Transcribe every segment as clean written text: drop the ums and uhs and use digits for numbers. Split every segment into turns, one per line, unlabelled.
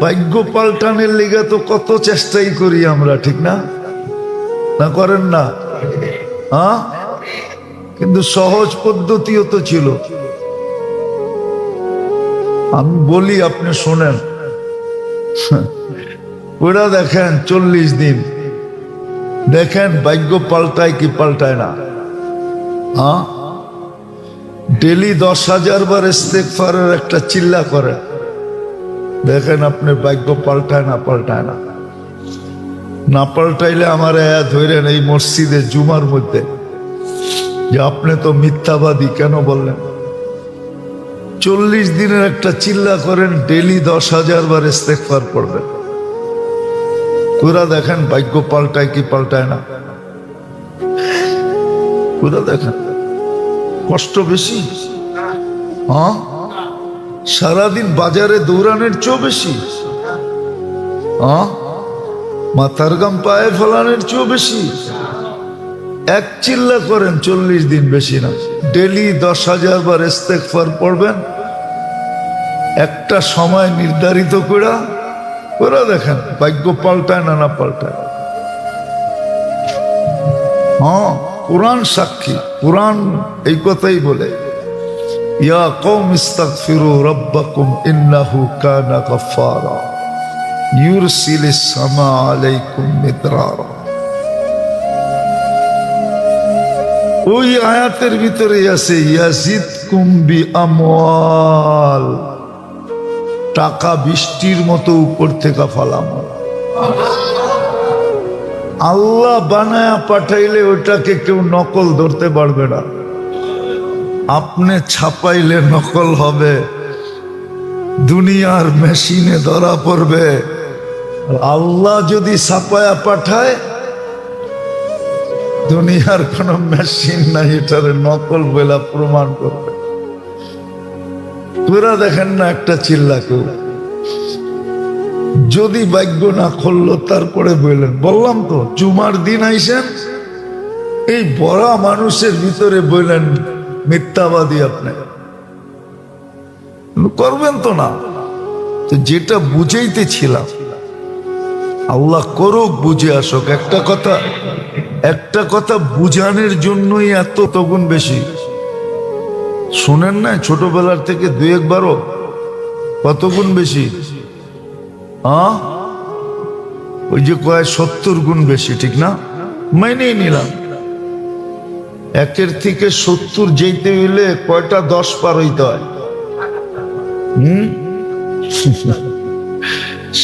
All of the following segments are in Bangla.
ভাগ্য পাল্টানের লিগে তো কত চেষ্টাই করি আমরা, ঠিক না? না করেন না? হ্যাঁ, কিন্তু সহজ পদ্ধতিও তো ছিল। আমি বলি, আপনি শোনেন। ওরা দেখেন 40 দিন, দেখেন ভাগ্য পাল্টায় কি পাল্টায় না। হ্যাঁ, ডেলি 10,000 বার ইস্তেগফারের একটা চিল্লা করে, দেখেন আপনি ভাগ্য পাল্টায় না পাল্টায় না। না পাল্টাইলে আমার ধরেন এই মসজিদে জুমার মধ্যে যে আপনি তো মিথ্যাবাদী কেন বললেন। 40 দিনের একটা চিল্লা করেন, ডেলি 10,000 বার ইস্তেগফার করবেন, পুরা দেখেন ভাগ্য পাল্টায় কি পাল্টায় না। পুরা দেখেন কষ্ট বেশি। হ্যাঁ, সারাদিন বাজারে দৌড়ানোর চেয়েও বেশি। হ্যাঁ, মাথার গাম পায়ে ফেলানোর চেয়েও বেশি। এক চিল্লা করেন 40 দিন, বেশি না, ডেলি 10,000 বার ইস্তেগফার পড়বেন, একটা সময় নির্ধারিত করে দেখেন ভাগ্য পাল্টায় না না পাল্টায়। হ্যাঁ, কুরআন সাক্ষী, কুরআন এই কথাই বলে, ইয়া কওম ইস্তাগফিরু রাব্বাকুম ইন্নাহু কানা গাফফারা ইউরসিলিস সামা আলাইকুম মিদরারা। ওই আয়াতের ভিতরে আছে ইয়াজিদকুম বিআমওয়াল, টাকা বৃষ্টির মতো উপর থেকে ফালাম। আল্লাহ বানায়া পাঠাইলে ওটাকে কেউ নকল ধরতে পারবে না। আপনি ছাপাইলে নকল হবে, দুনিয়ার মেশিনে ধরা পড়বে। আল্লাহ যদি ছাপায়া পাঠায়, দুনিয়ার কোন মেশিন নাই এটারে নকল বলে প্রমাণ করবে। তোরা দেখেন না একটা চিল্লা কেউ যদি ভাগ্য না খুললো, তারপরে বললেন, বললাম তো জুমার দিন আইসেন, এই বড় মানুষের ভিতরে বললেন মিথ্যাবাদী আপনি করবেন তো না। তো যেটা বুঝাইতেছিলাম, আল্লাহ করুক, বুঝে আসুক। একটা কথা বুঝানোর জন্যই এত তগুণ বেশি। শুনেন না ছোটবেলার থেকে 2-1 কত গুণ বেশি। হ্যাঁ, ওই যে কয় 70 গুণ বেশি, ঠিক না? মাইনেই নিলাম, 1-এর থেকে 70 যেতে হইলে কয়টা 10 পার হইতে হয়?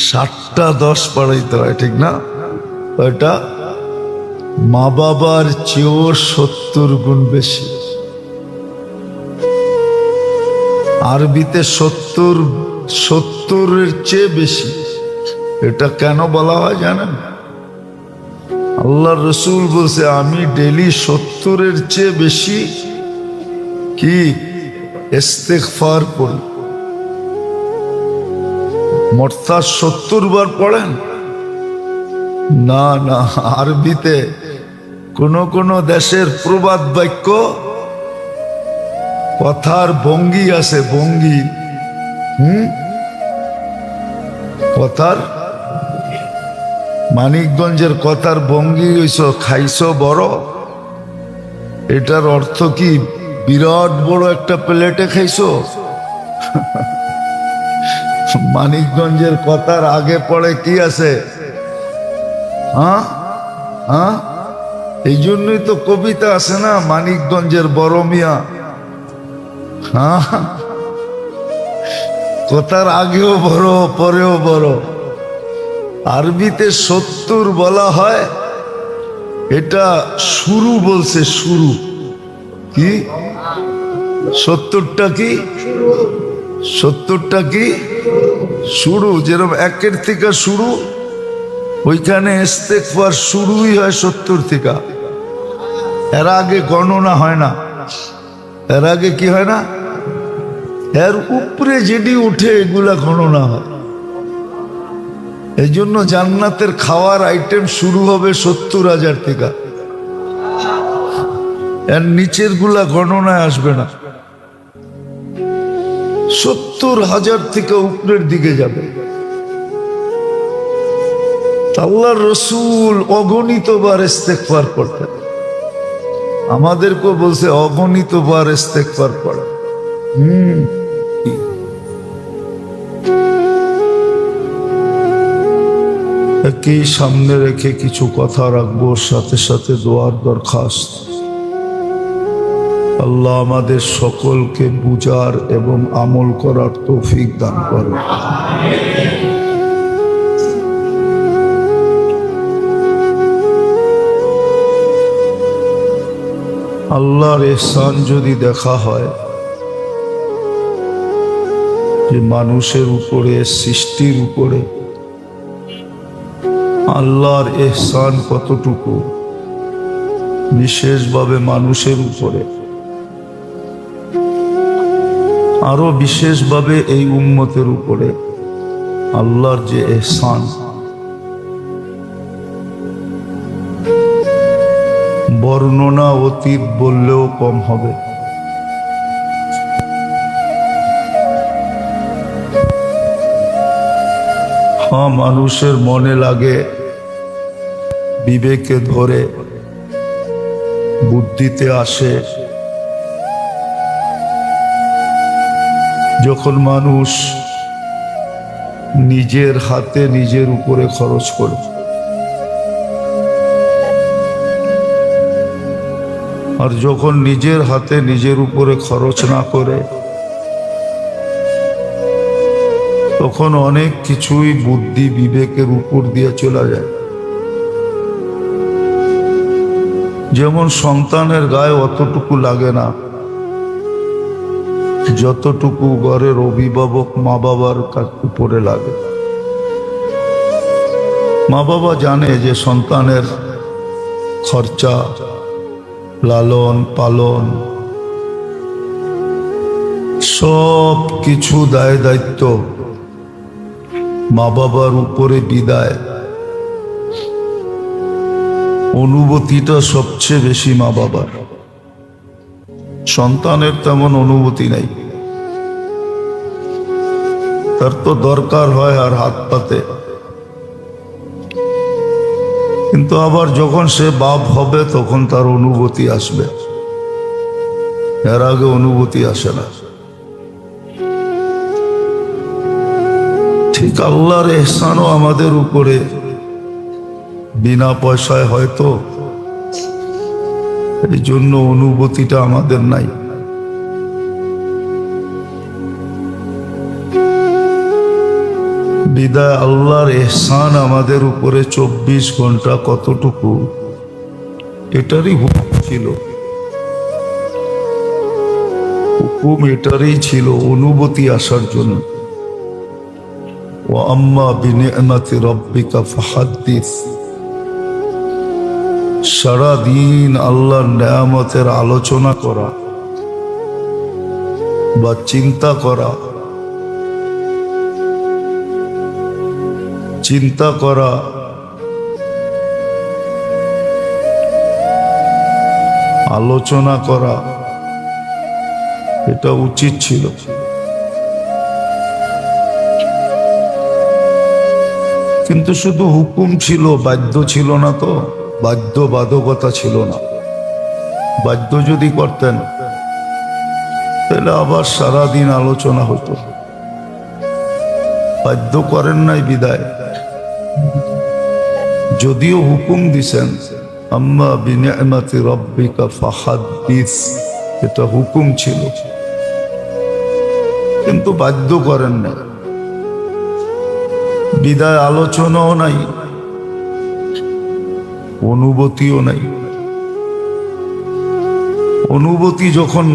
60টা 10 পার হইতে হয়, ঠিক না? ওইটা মা বাবার চেয়েও 70 গুণ বেশি। আরবিতে 70-এর চেয়ে বেশি। এটা কেন বলা হয় জানেন? আল্লাহর রাসূল বলছে, আমি ডেলি 70-এর চেয়ে বেশি কি ইস্তেগফার করি। মোটটা 70 বার পড়েন না? না, আরবিতে কোন দেশের প্রবাদ বাক্য, কথার ভঙ্গি আছে, ভঙ্গি। কথার মানিকগঞ্জের কথার ভঙ্গি হইছ খাইছো বড়। এটার অর্থ কি বিরাট বড় একটা প্লেটে খাইছো? মানিকগঞ্জের কথার আগে পড়ে কি আছে? হ্যাঁ হ্যাঁ, এই জন্যই তো কবিতা আছে না, মানিকগঞ্জের বড় মিয়া। হ্যাঁ, কথার আগেও বড়, পরেও বড়। আরবিতে 70 বলা হয়, এটা শুরু বলছে, শুরু কি 70টা কি 70টা কি শুরু। যেরকম 1-এর থেকে শুরু, ওইখানে ইস্তেগফার শুরুই হয় 70 থেকে। এর আগে গণনা হয় না। এর আগে কি হয় না? এর উপরে যেটি উঠে এগুলা গণনা হয়। এই জন্য জান্নাতের খাওয়ার আইটেম শুরু হবে 70,000 থেকে, এর নিচের গুলা গণনায় আসবে না। 70,000 থেকে উপরের দিকে যাবে। আল্লাহর রসুল অগণিতবার ইস্তেগফার করতেন, আমাদেরকেও বলছে অগণিতবার ইস্তেগফার পড়া। একই সামনে রেখে কিছু কথা রাখবো, সাথে সাথে দোয়ার দরখাস্ত। আল্লাহ আমাদের সকলকে বুঝার এবং আমল করার তৌফিক দান করে। আল্লাহর ইহসান যদি দেখা হয় যে মানুষের উপরে, সৃষ্টির উপরে আল্লাহর ইহসান কতটুকু, বিশেষভাবে মানুষের উপরে, আরো বিশেষভাবে এই উম্মতের উপরে আল্লাহর যে ইহসান, বর্ণনা অতীত বললেও কম হবে। হ্যাঁ, মানুষের মনে লাগে, বিবেকে ধরে, বুদ্ধিতে আসে যখন মানুষ নিজের হাতে নিজের উপরে খরচ করে। আর যখন নিজের হাতে নিজের উপরে খরচ না করে, তখন অনেক কিছুই বুদ্ধি বিবেকের উপর দিয়ে চলে যায়। যেমন সন্তানের গায়ে অতটুকু লাগে না যতটুকু ঘরের অভিভাবক মা বাবার উপরে লাগে। মা বাবা জানে যে সন্তানের খরচা, লালন পালন, সব কিছু দায় দায়িত্ব মা বাবার উপরে বিদায়। অনুভূতিটা সবচেয়ে বেশি মা বাবার, সন্তানের তেমন অনুভূতি নাই। তার তো দরকার হয় আর হাত পাতে, কিন্তু আবার যখন সে বাপ হবে তখন তার অনুভূতি আসবে, এর আগে অনুভূতি আসে না। ঠিক আল্লাহর ইহসানও আমাদের উপরে বিনা পয়সায় হয়তো, এই জন্য অনুভূতিটা আমাদের নাই। বিদায় আল্লাহর ইহসান আমাদের উপরে 24 ঘন্টা কতটুকু, এটারই হুকুম ছিল, হুকুম এটারই ছিল অনুভূতি আসার জন্য। ওয়া আম্মা বিনিআমাতি রাব্বিকা ফাহাদ্দিস, সারাদিন আল্লাহর নেয়ামতের আলোচনা করা বা চিন্তা করা, আলোচনা করা, এটা উচিত ছিল। কিন্তু শুধু হুকুম ছিল, বাধ্য ছিল না তো, বাধ্যবাধকতা ছিল না। বাধ্য যদি করতেন তাহলে আবার সারাদিন আলোচনা হতো। বাধ্য করেন নাই বিদায়, যদিও হুকুম দিছেন আম্মা বিনিআমাতি রাব্বিকা ফাহাদ্দিস, এটা হুকুম ছিল, কিন্তু বাধ্য করেন না। বিদায় আলোচনাও নাই, অনুভূতিও নাই। অনুভূতি যখন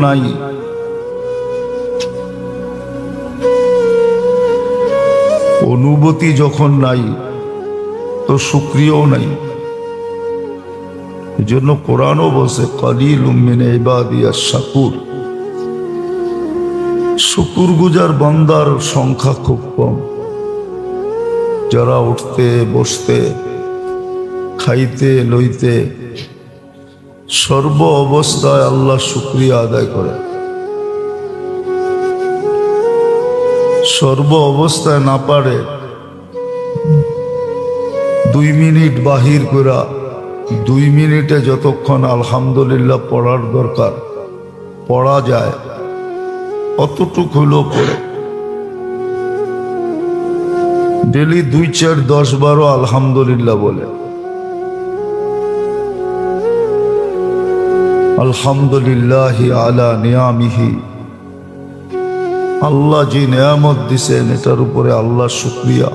নাই, তো শুকরিয়াও নাই। এই জন্য কোরআনও বলছে কালিলুম মিন ইবাদিয়াশ শাকুর, শুকুর গুজার বান্দার সংখ্যা খুব কম, যারা উঠতে বসতে খাইতে লইতে সর্ব অবস্থায় আল্লাহ শুকরিয়া আদায় করে। সর্ব অবস্থায় না পারে, 2 মিনিট বাহির করা 2 মিনিটে যতক্ষণ আলহামদুলিল্লাহ পড়ার দরকার পড়া যায় অতটুক হলেও পড়ে। ডেলি 2, 4, 10, 12 আলহামদুলিল্লাহ বলে। আলহামদুলিল্লাহ আলা নিয়ামিহি, আল্লাহ যে নিয়ামত দিছেন এটার উপরে আল্লাহর শুকরিয়া।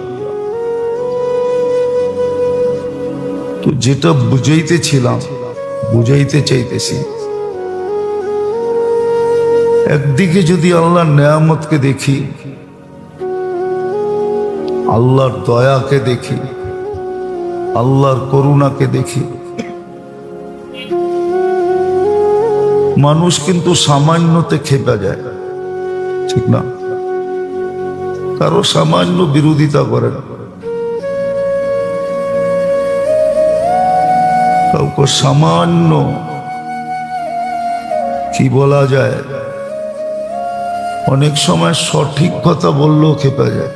তো যেটা বুঝাইতেছিলাম, বুঝাইতে চাইতেছি, একদিকে যদি আল্লাহর নিয়ামতকে দেখি, আল্লাহর দয়াকে দেখি, আল্লাহর করুণাকে দেখি, মানুষ কিন্তু সামান্যতে খেপে যায়, ঠিক না? কারো সামান্য বিরোধিতা করে না, কাউকে সামান্য কি বলা যায়, অনেক সময় সঠিক কথা বললেও খেপে যায়।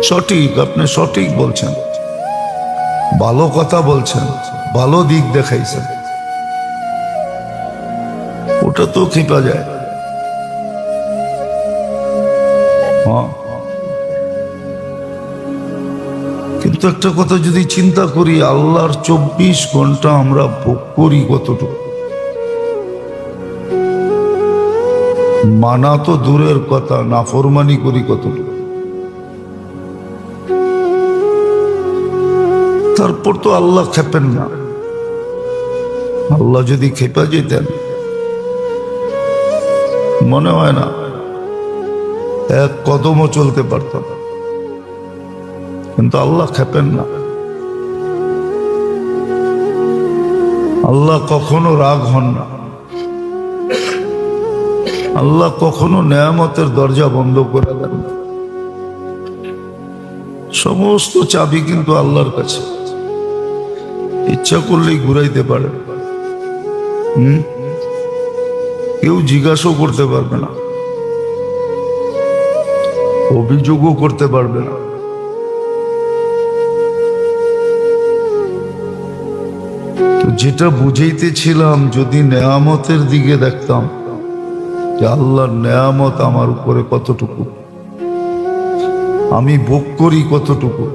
সঠিক, আপনি সঠিক বলছেন, ভালো কথা বলছেন, ভালো দিক দেখাইছেন, ওটা তো খেপা যায়। হ্যাঁ, কিন্তু একটা কথা যদি চিন্তা করি, আল্লাহর 24 ঘন্টা আমরা ভোগ করি কতটুকু? মানা তো দূরের কথা, নাফরমানি করি কতটুকু? তারপর তো আল্লাহ খেপেন না। আল্লাহ যদি খেপা যেতেন, মনে হয় না এক কদমও চলতে পারতাম, কিন্তু আল্লাহ খেপেন না। আল্লাহ কখনো রাগ হন না, আল্লাহ কখনো নেয়ামতের দরজা বন্ধ করে দেন না। সমস্ত চাবি কিন্তু আল্লাহর কাছে, ইচ্ছা করলেই ঘুরাইতে পারে। কেউ জিজ্ঞাসাও করতে পারবে না, অভিযোগও করতে পারবে না। তো যেটা বুঝাইতেছিলাম, যদি নেয়ামতের দিকে দেখতাম যে আল্লাহর নেয়ামত আমার উপরে কতটুকু, আমি ভোগ করি কতটুকু,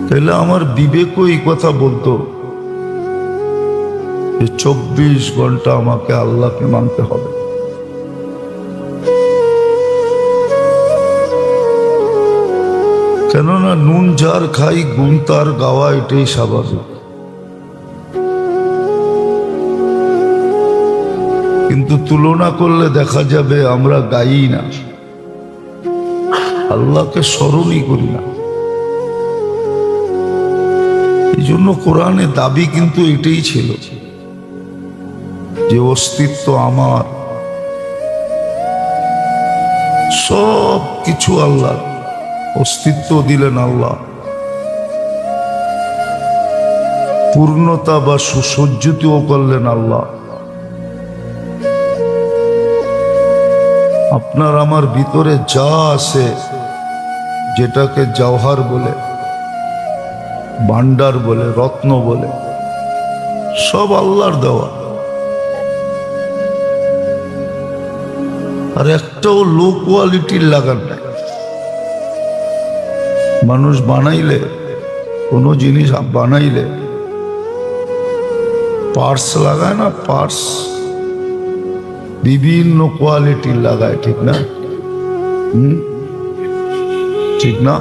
তাহলে আমার বিবেকও এই কথা বলতো যে 24 ঘন্টা আমাকে আল্লাহকে মানতে হবে। কেননা নুন যার খাই গুণ তার গাওয়া, এটাই স্বাভাবিক। কিন্তু তুলনা করলে দেখা যাবে আমরা গাই না, আল্লাহকে স্মরণই করি না। এই জন্য কোরআনে দাবি কিন্তু এটাই ছিল যে অস্তিত্ব আমার, সব কিছু আল্লাহ, অস্তিত্ব দিলেন আল্লাহ, পূর্ণতা বা সুসজ্জিতও করলেন আল্লাহ। আপনার আমার ভিতরে যা আছে, যেটাকে জওহার বলে, ভান্ডার বলে, রত্ন বলে, সব আল্লাহর দেওয়া। আর একটাও লো কোয়ালিটির লাগার নাই। মানুষ বানাইলে, কোনো জিনিস বানাইলে পার্টস লাগায় না, পার্টস বিভিন্ন কোয়ালিটির লাগায়, ঠিক না? ঠিক না?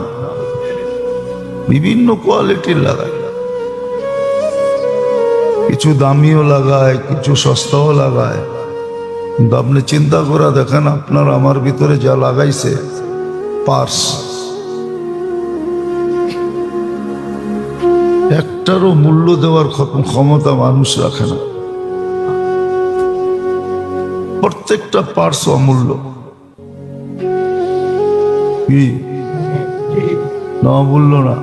বিভিন্ন কোয়ালিটির লাগায়, কিছু দামিও লাগায়, কিছু সস্তাও লাগায়। কিন্তু আপনি চিন্তা করে দেখেন, আপনার আমার ভিতরে যা লাগাইছে পার্স, একটারও মূল্য দেওয়ার ক্ষমতা মানুষ রাখে না। প্রত্যেকটা পার্স অমূল্য। কি না বলল না?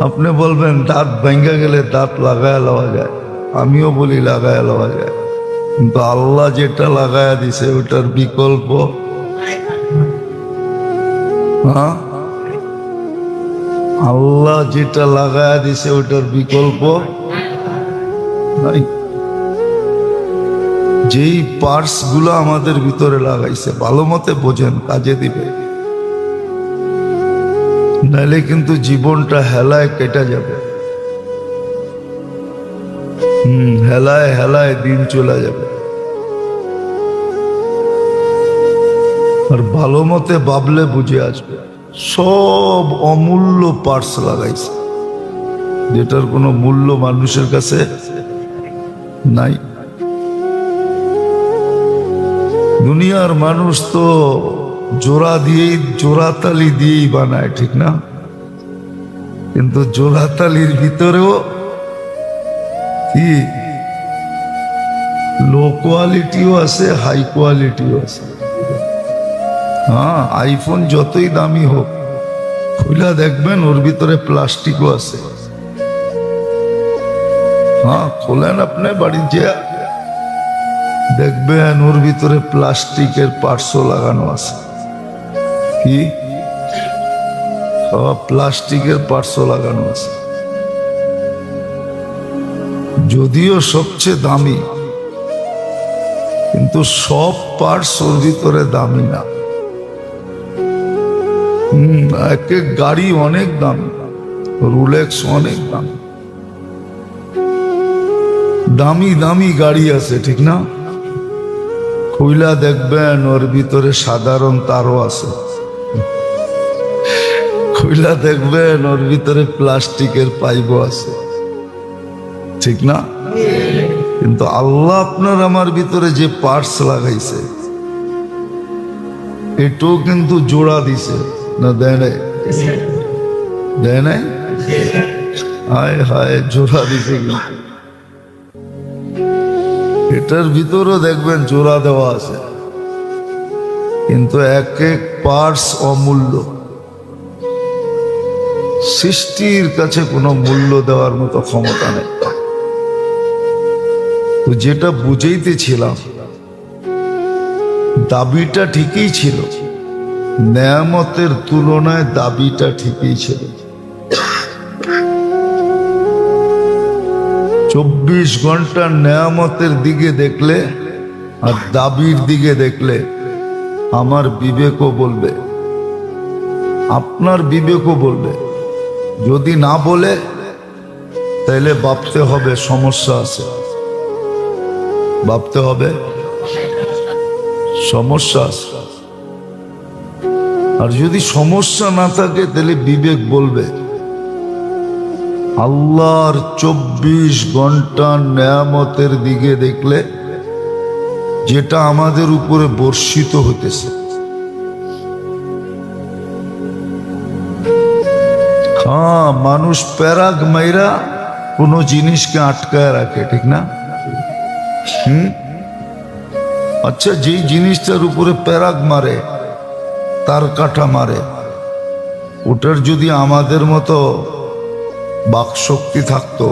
আপনি বলবেন দাঁত ভেঙে গেলে দাঁত লাগায় লওয়া যায়, আমিও বলি লাগায় লওয়া যায়। কিন্তু আল্লাহ যেটা লাগায়া দিছে ওটার বিকল্প হ্যাঁ, আল্লাহ যেটা লাগায়া দিছে ওটার বিকল্প নাই। যেই পার্টস গুলো আমাদের ভিতরে লাগাইছে ভালো মতে বোঝেন, কাজে দিবে, নাহলে কিন্তু জীবনটা হেলায় কেটে যাবে। হেলায় হেলায় দিন চলে যাবে। আর ভালো মতে ভাবলে বুঝে আসবে সব অমূল্য পার্টস লাগাইছে, যেটার কোনো মূল্য মানুষের কাছে নাই। দুনিয়ার মানুষ তো জোড়াতালি দিয়েই বানায়, ঠিক না? কিন্তু জোড়াতালির ভিতরেও কি লো কোয়ালিটিও আছে, হাই কোয়ালিটিও আছে। হ্যাঁ, আইফোন যতই দামি হোক খুলে দেখবেন ওর ভিতরে প্লাস্টিকও আছে। হ্যাঁ, খোলেন আপনি বাড়ি যে দেখবেন ওর ভিতরে প্লাস্টিকের পার্টসও লাগানো আছে। কি প্লাস্টিকের পার্টসও লাগানো আছে, যদিও সবচেয়ে দামি, কিন্তু সব পার্টস ওর ভিতরে দামি না। এক এক গাড়ি অনেক দামি, রোলেক্স অনেক দামি, দামি দামি গাড়ি আছে, ঠিক না? খুইলা দেখবেন ওর ভিতরে সাধারণ তারও আছে, খুইলা দেখবেন ওর ভিতরে প্লাস্টিকের পাইপও আছে, ঠিক না? কিন্তু আল্লাহ আপনার আমার ভিতরে যে পার্টস লাগাইছে এটাও কিন্তু জোড়া দিছে না, দেয় নাই? দেয় নাই? হায় হায়, জোড়া দিছে। কিন্তু এটার ভিতরেও দেখবেন জোড়া দেওয়া আছে, কিন্তু এক এক পার্টস অমূল্য। সৃষ্টির কাছে কোনো মূল্য দেওয়ার মতো ক্ষমতা নেই। তো যেটা বুঝাইতেছিলাম, দাবিটা ঠিকই ছিল, নেয়ামতের তুলনায় দাবিটা ঠিকই ছিল। 24 ঘন্টা নেয়ামতের দিকে দেখলে আর দাবির দিকে দেখলে আমার বিবেকও বলবে, আপনার বিবেকও বলবে। যদি না বলে তাহলে ভাবতে হবে সমস্যা আছে, ভাবতে হবে সমস্যা আছে। আর যদি সমস্যা না থাকে তাহলে বিবেক বলবে আল্লাহর 24 ঘন্টা নেয়ামতের দিকে দেখলে যেটা আমাদের উপরে বর্ষিত হতেছে। হ্যাঁ, মানুষ প্যারাগ মাইরা কোনো জিনিসকে আটকায় রাখে, ঠিক না? আচ্ছা, যেই জিনিসটার উপরে প্যারাগ মারে, তার কাটা মারে, ওটার যদি আমাদের মতো বাকশক্তি থাকতো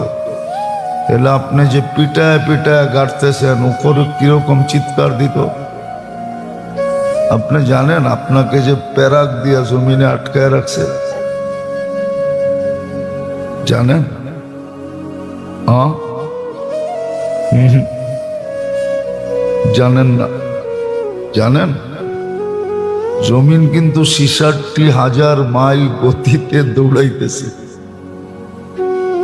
তাহলে আপনি যে পিটায় পিটায় গাড়তেছেন উপরে কিরকম চিৎকার দিত। আপনি জানেন আপনাকে যে প্যারাগ দিয়া জমিনে আটকায় রাখছে, জানেন? হ্যাঁ, জানেন না? জানেন জমিন কিন্তু 66,000 মাইল গতিতে দৌড়াইতেছে।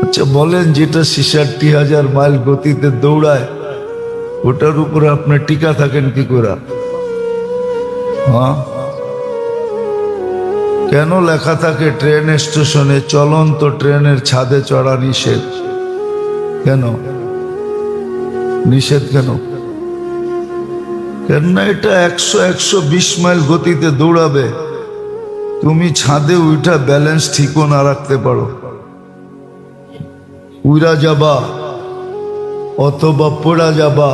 আচ্ছা বলেন, যেটা 66,000 মাইল গতিতে দৌড়ায় ওটার উপরে আপনি টিকা থাকেন কি করে? হ্যাঁ, কেন লেখা থাকে ট্রেন স্টেশনে চলন্ত ট্রেনের ছাদে চড়া নিষেধ? কেন নিষেধ? কেন? কেননা এটা 100-120 মাইল গতিতে দৌড়াবে, তুমি ছাদে উঠা ব্যালেন্স ঠিকও না রাখতে পারো, উড়া যাবা অথবা পড়া যাবা,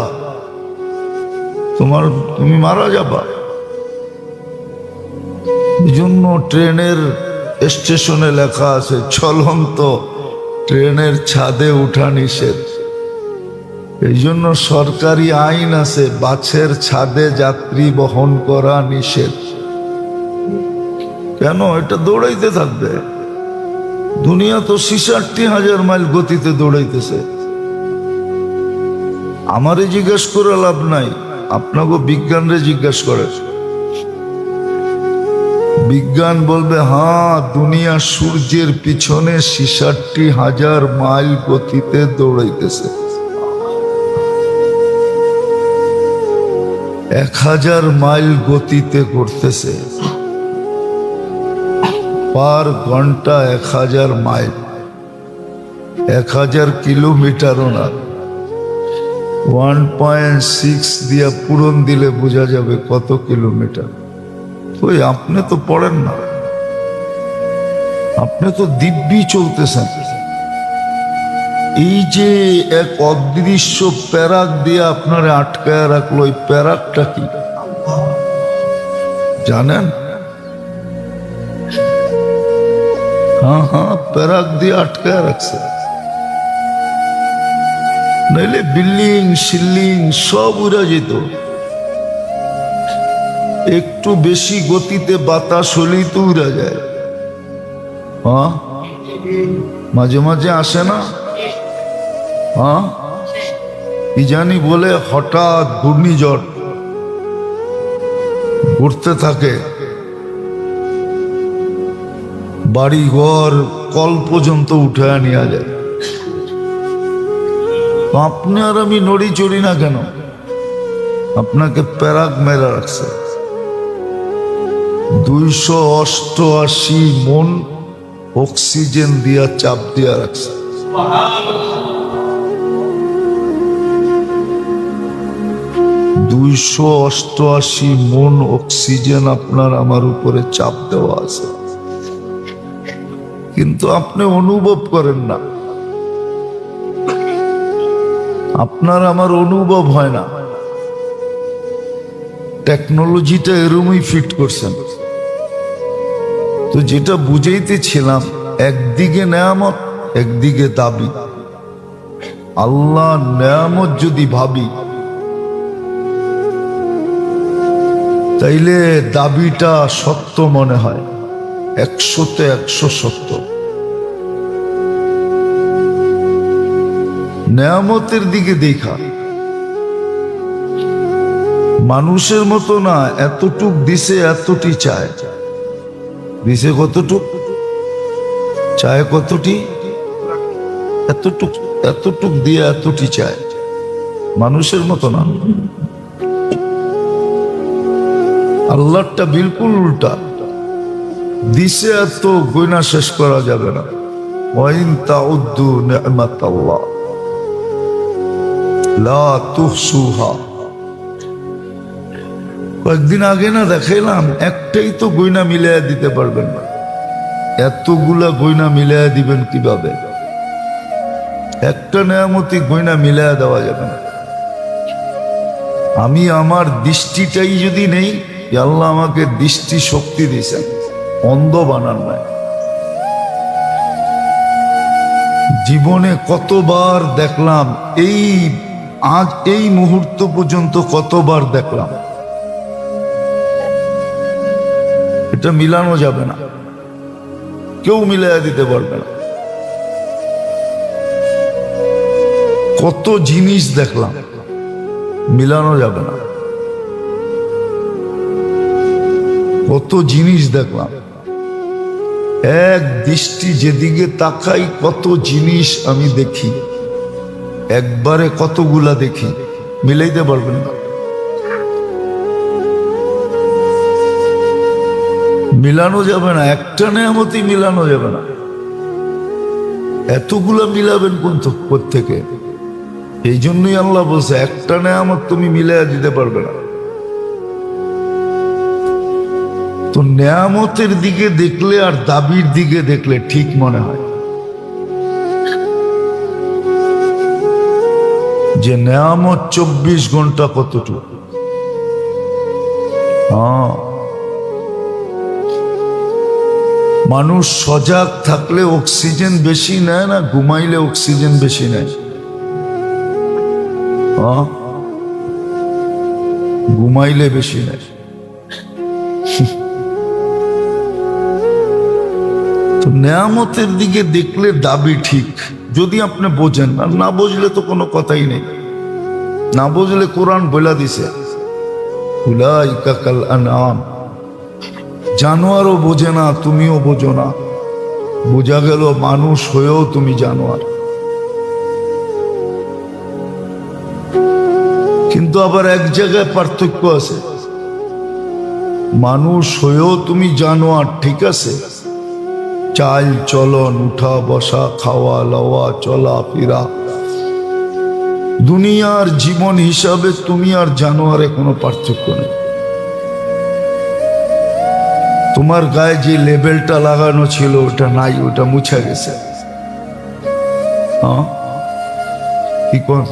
তুমি মারা যাবা। এই জন্য ট্রেনের স্টেশনে লেখা আছে চলন্ত ট্রেনের ছাদে উঠা নিষেধ। এই জন্য সরকারি আইন আছে, বাসের ছাদে যাত্রী বহন করা নিষেধ। কেন? এটা দৌড়াইতে থাকবে। দুনিয়া তো 66,000 মাইল গতিতে দৌড়াইতেছে। আমারে জিজ্ঞেস করে লাভ নাই, আপনাকে বিজ্ঞানরে জিজ্ঞেস করে। বিজ্ঞান বলবে হ্যাঁ, দুনিয়া সূর্যের পিছনে 66,000 মাইল গতিতে দৌড়াইতেছে। 1000 মাইল গতিতে করতেছে পার ঘন্টা। 1000 মাইল, 1000 কিলোমিটারও না। 1.6 দিয়া পূরণ দিলে বোঝা যাবে কত কিলোমিটার। ওই আপনি তো পড়েন না, আপনি তো দিব্যি চলতেছেন। এই যে এক অদৃশ্য প্যারাক দিয়ে আপনারে আটকায় রাখলো, এই প্যারাকটা কি জানেন? হ্যাঁ হ্যাঁ, প্যারাক দিয়ে আটকায় রাখছে। নাইলে বিল্ডিং শিল্ডিং সব উড়া যেত। একটু বেশি গতিতে বাতাস হলেই তো উড়া যায়। হ্যাঁ, মাঝে মাঝে আসে না? হ্যাঁ, কি জানি বলে হঠাৎ ঘূর্ণিঝড় ঘুরতে থাকে, বাড়ি ঘর কল পর্যন্ত উঠে নেওয়া যায়। আপনি আর আমি নড়ি চড়ি না কেন? আপনাকে প্যারাক মেরা রাখছে। 288 মন অক্সিজেন দিয়া চাপ দিয়া রাখছে। দুইশো 288 মন অক্সিজেন আপনার আমার উপরে চাপ দেওয়া আছে, কিন্তু আপনি অনুভব করেন না। আপনার আমার অনুভব হয় না। টেকনোলজিটা এরমই ফিট করছেন। তো যেটা বুঝাইতেছিলাম, একদিকে নেয়ামত, একদিকে দাবি। আল্লাহ নেয়ামত যদি ভাবি, তাইলে দাবিটা সত্য মনে হয়, 100-তে 100 সত্য। নেয়ামতের দিকে দেখা মানুষের মতো না, এতটুক দিছে এতটি চায়। দিছে কতটুক, চায় কতটি, এতটুক এতটুক দিয়ে এতটি চায়। মানুষের মতো না। আল্লাহটা বিলকুল উল্টা। দিছে এত, গয়না শেষ করা যাবে না। ওয়াইন তাউদ্দু নি'মাতাল্লাহ লা তুহসুহা। কয়েকদিন আগে না দেখাইলাম, একটাই তো গয়না মিলাইয়া দিতে পারবেন না। এতগুলা গয়না মিলাইয়া দিবেন কিভাবে? একটা নেয়ামতি গয়না মিলাইয়া দেওয়া যাবে না। আমি আমার দৃষ্টিটাই যদি নেই, আল্লাহ আমাকে দৃষ্টি শক্তি দিয়েছেন, অন্ধ বানান নাই। জীবনে কতবার দেখলাম, আজ এই মুহূর্ত পর্যন্ত কতবার দেখলাম, এটা মিলানো যাবে না, কেউ মিলাইয়া দিতে পারবে না। কত জিনিস দেখলাম, মিলানো যাবে না। কত জিনিস দেখলাম, এক দৃষ্টি যেদিকে তাকাই কত জিনিস আমি দেখি, একবারে কতগুলা দেখি, মিলাইতে পারবেন না। মিলানো যাবে না, একটা নেয়ামতি মিলানো যাবে না। এতগুলা মিলাবেন কোন থেকে? এই জন্যই আল্লাহ বলছে, একটা নেয়ামত তুমি মিলাইয়া দিতে পারবে না। তো নেয়ামতের দিকে দেখলে আর দাবির দিকে দেখলে ঠিক মনে হয় যে নেয়ামত 24 ঘন্টা কতটুকু। মানুষ সজাগ থাকলে অক্সিজেন বেশি নেয় না ঘুমাইলে অক্সিজেন বেশি নেয়? ঘুমাইলে বেশি নেই। তো নেয়ামতের দিকে দেখলে দাবি ঠিক, যদি আপনি বোঝেন। আর না বুঝলে তো কোনো কথাই নেই। না বুঝলে কোরআন বলে দিছে উলাইকা কাল আনআম, জানোয়ারও বোঝে না, তুমিও বোঝো না, বোঝা গেল মানুষ হয়েও তুমি জানোয়ার। কিন্তু আবার এক জায়গায় পার্থক্য আছে, মানুষ হয়েও তুমি জানোয়ার, ঠিক আছে, চাল চলন, উঠা বসা, খাওয়া লওয়া, চলা ফিরা, দুনিয়ার জীবন হিসাবে তুমি আর জানোয়ারে কোনো পার্থক্য নেই। তোমার গায়ে যে লেবেলটা লাগানো ছিল ওটা নাই, ওটা মুছে গেছে। কি কর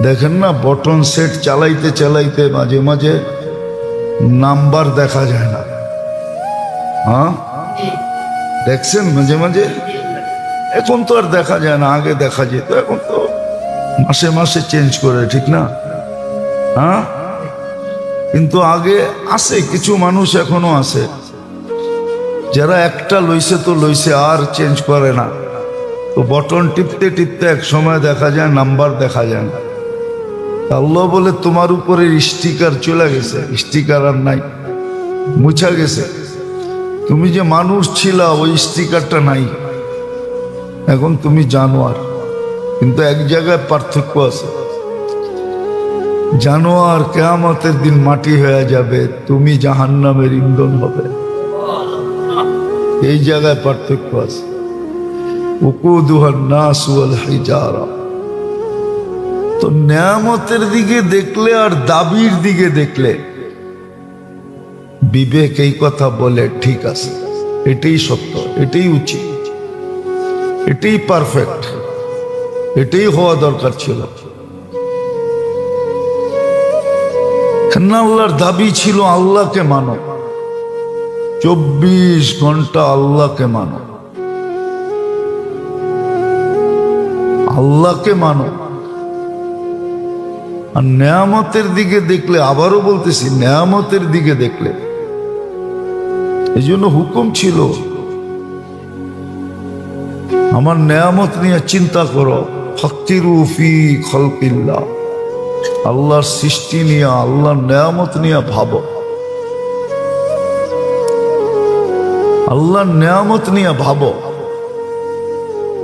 দেখেন না, বটন সেট চালাইতে চালাইতে মাঝে মাঝে নাম্বার দেখা যায় না। দেখছেন মাঝে মাঝে? এখন তো আর দেখা যায় না, আগে দেখা যেত। এখন তো মাসে মাসে চেঞ্জ করে, ঠিক না? কিন্তু আগে আছে কিছু মানুষ, এখনো আছে যারা একটা লইছে তো লইছে, আর চেঞ্জ করে না। তো বটন টিপতে টিপতে এক সময় দেখা যায় নাম্বার দেখা যায় না। আল্লাহ বলে তোমার উপরে স্টিকার চলে গেছে, স্টিকার আর নাই, মুছা গেছে। তুমি যে মানুষ ছিলা ওই স্টিকারটা নাই, এখন তুমি জানোয়ার। কিন্তু এক জায়গায় পার্থক্য আছে, জানোয়ার কিয়ামতের দিন মাটি হয়ে যাবে, তুমি জাহান্নামের ইন্ধন হবে। এই জায়গায় পার্থক্য আছে। উকুদুহান নাস ওয়াল হিজারা। তো নেয়ামতের দিকে দেখলে আর দাবির দিকে দেখলে বিবেক এই কথা বলে, ঠিক আছে, এটাই সত্য, এটাই উচিত, এটাই পারফেক্ট, এটাই হওয়া দরকার ছিল। আল্লাহর দাবি ছিল আল্লাহকে মানো, 24 ঘন্টা আল্লাহকে মানো, আল্লাহকে মানো। আর নেয়ামতের দিকে দেখলে, আবারও বলতেছি, নেয়ামতের দিকে দেখলে, এই জন্য হুকুম ছিল আমার নেয়ামত নিয়ে চিন্তা করো। ফাক্কিরু ফি খালকিল্লাহ, আল্লাহর সৃষ্টি নিয়ে, আল্লাহর নেয়ামত নিয়ে ভাবো, আল্লাহর নেয়ামত নিয়ে ভাবো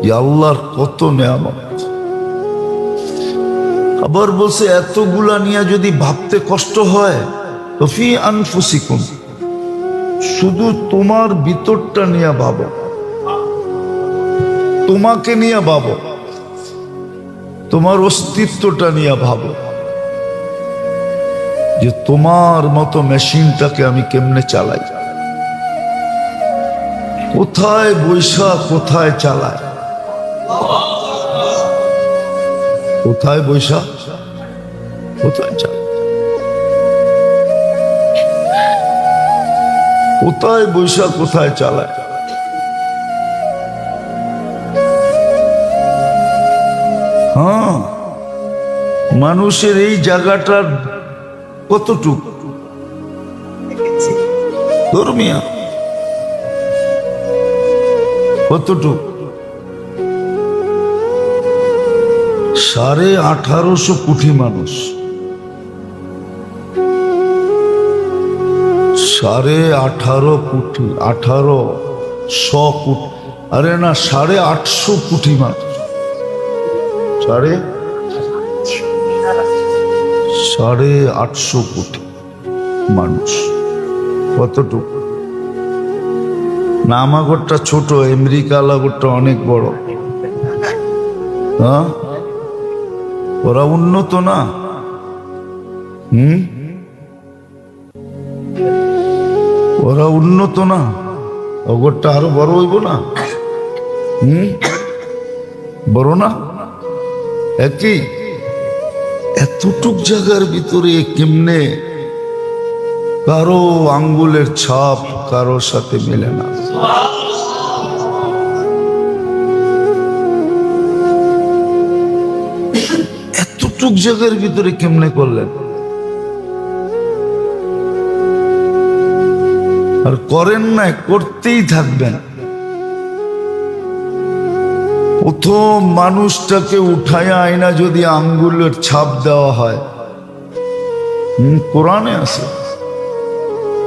যে আল্লাহর কত নেয়ামত। আবার বলছে এতগুলা নিয়ে যদি ভাবতে কষ্ট হয় তো ফি আনফুসিকুম, শুধু তোমার ভিতরটা নিয়ে ভাবো, তোমাকে নিয়ে ভাবো, তোমার অস্তিত্বটা নিয়ে ভাবো যে তোমার মতো মেশিনটাকে আমি কেমনে চালাই, কোথায় বৈশা কোথায় চালায়, কোথায় বৈশা কোথায় চালায়, কোথায় বৈশা কোথায় চালায়। হ্যাঁ, মানুষের এই জায়গাটার কতটুকু ধর্মিয়া, কতটুকু 1850 কোটি মানুষ, 18.5 কোটি, 1800 কোটি, আরে না 850 কোটি মানুষ, 850 কোটি মানুষ। কতটুকু না, আমাগরটা ছোট, আমেরিকা লাগরটা অনেক বড়। হ্যাঁ, ওরা উন্নত না। ওরা উন্নত না, ওগরটা আরো বড় হইব না? বড় না? একই এতটুক জায়গার ভিতরে কেমনে কারো আঙ্গুলের ছাপ কারোর সাথে মেলে না। এতটুক এইটুক জায়গার ভিতরে কেমনে করলেন? আর করেন না, করতেই থাকবেন। প্রথম মানুষটাকে উঠায়া আয়না যদি আঙ্গুলের ছাপ দেওয়া হয়, কোরআনে আছে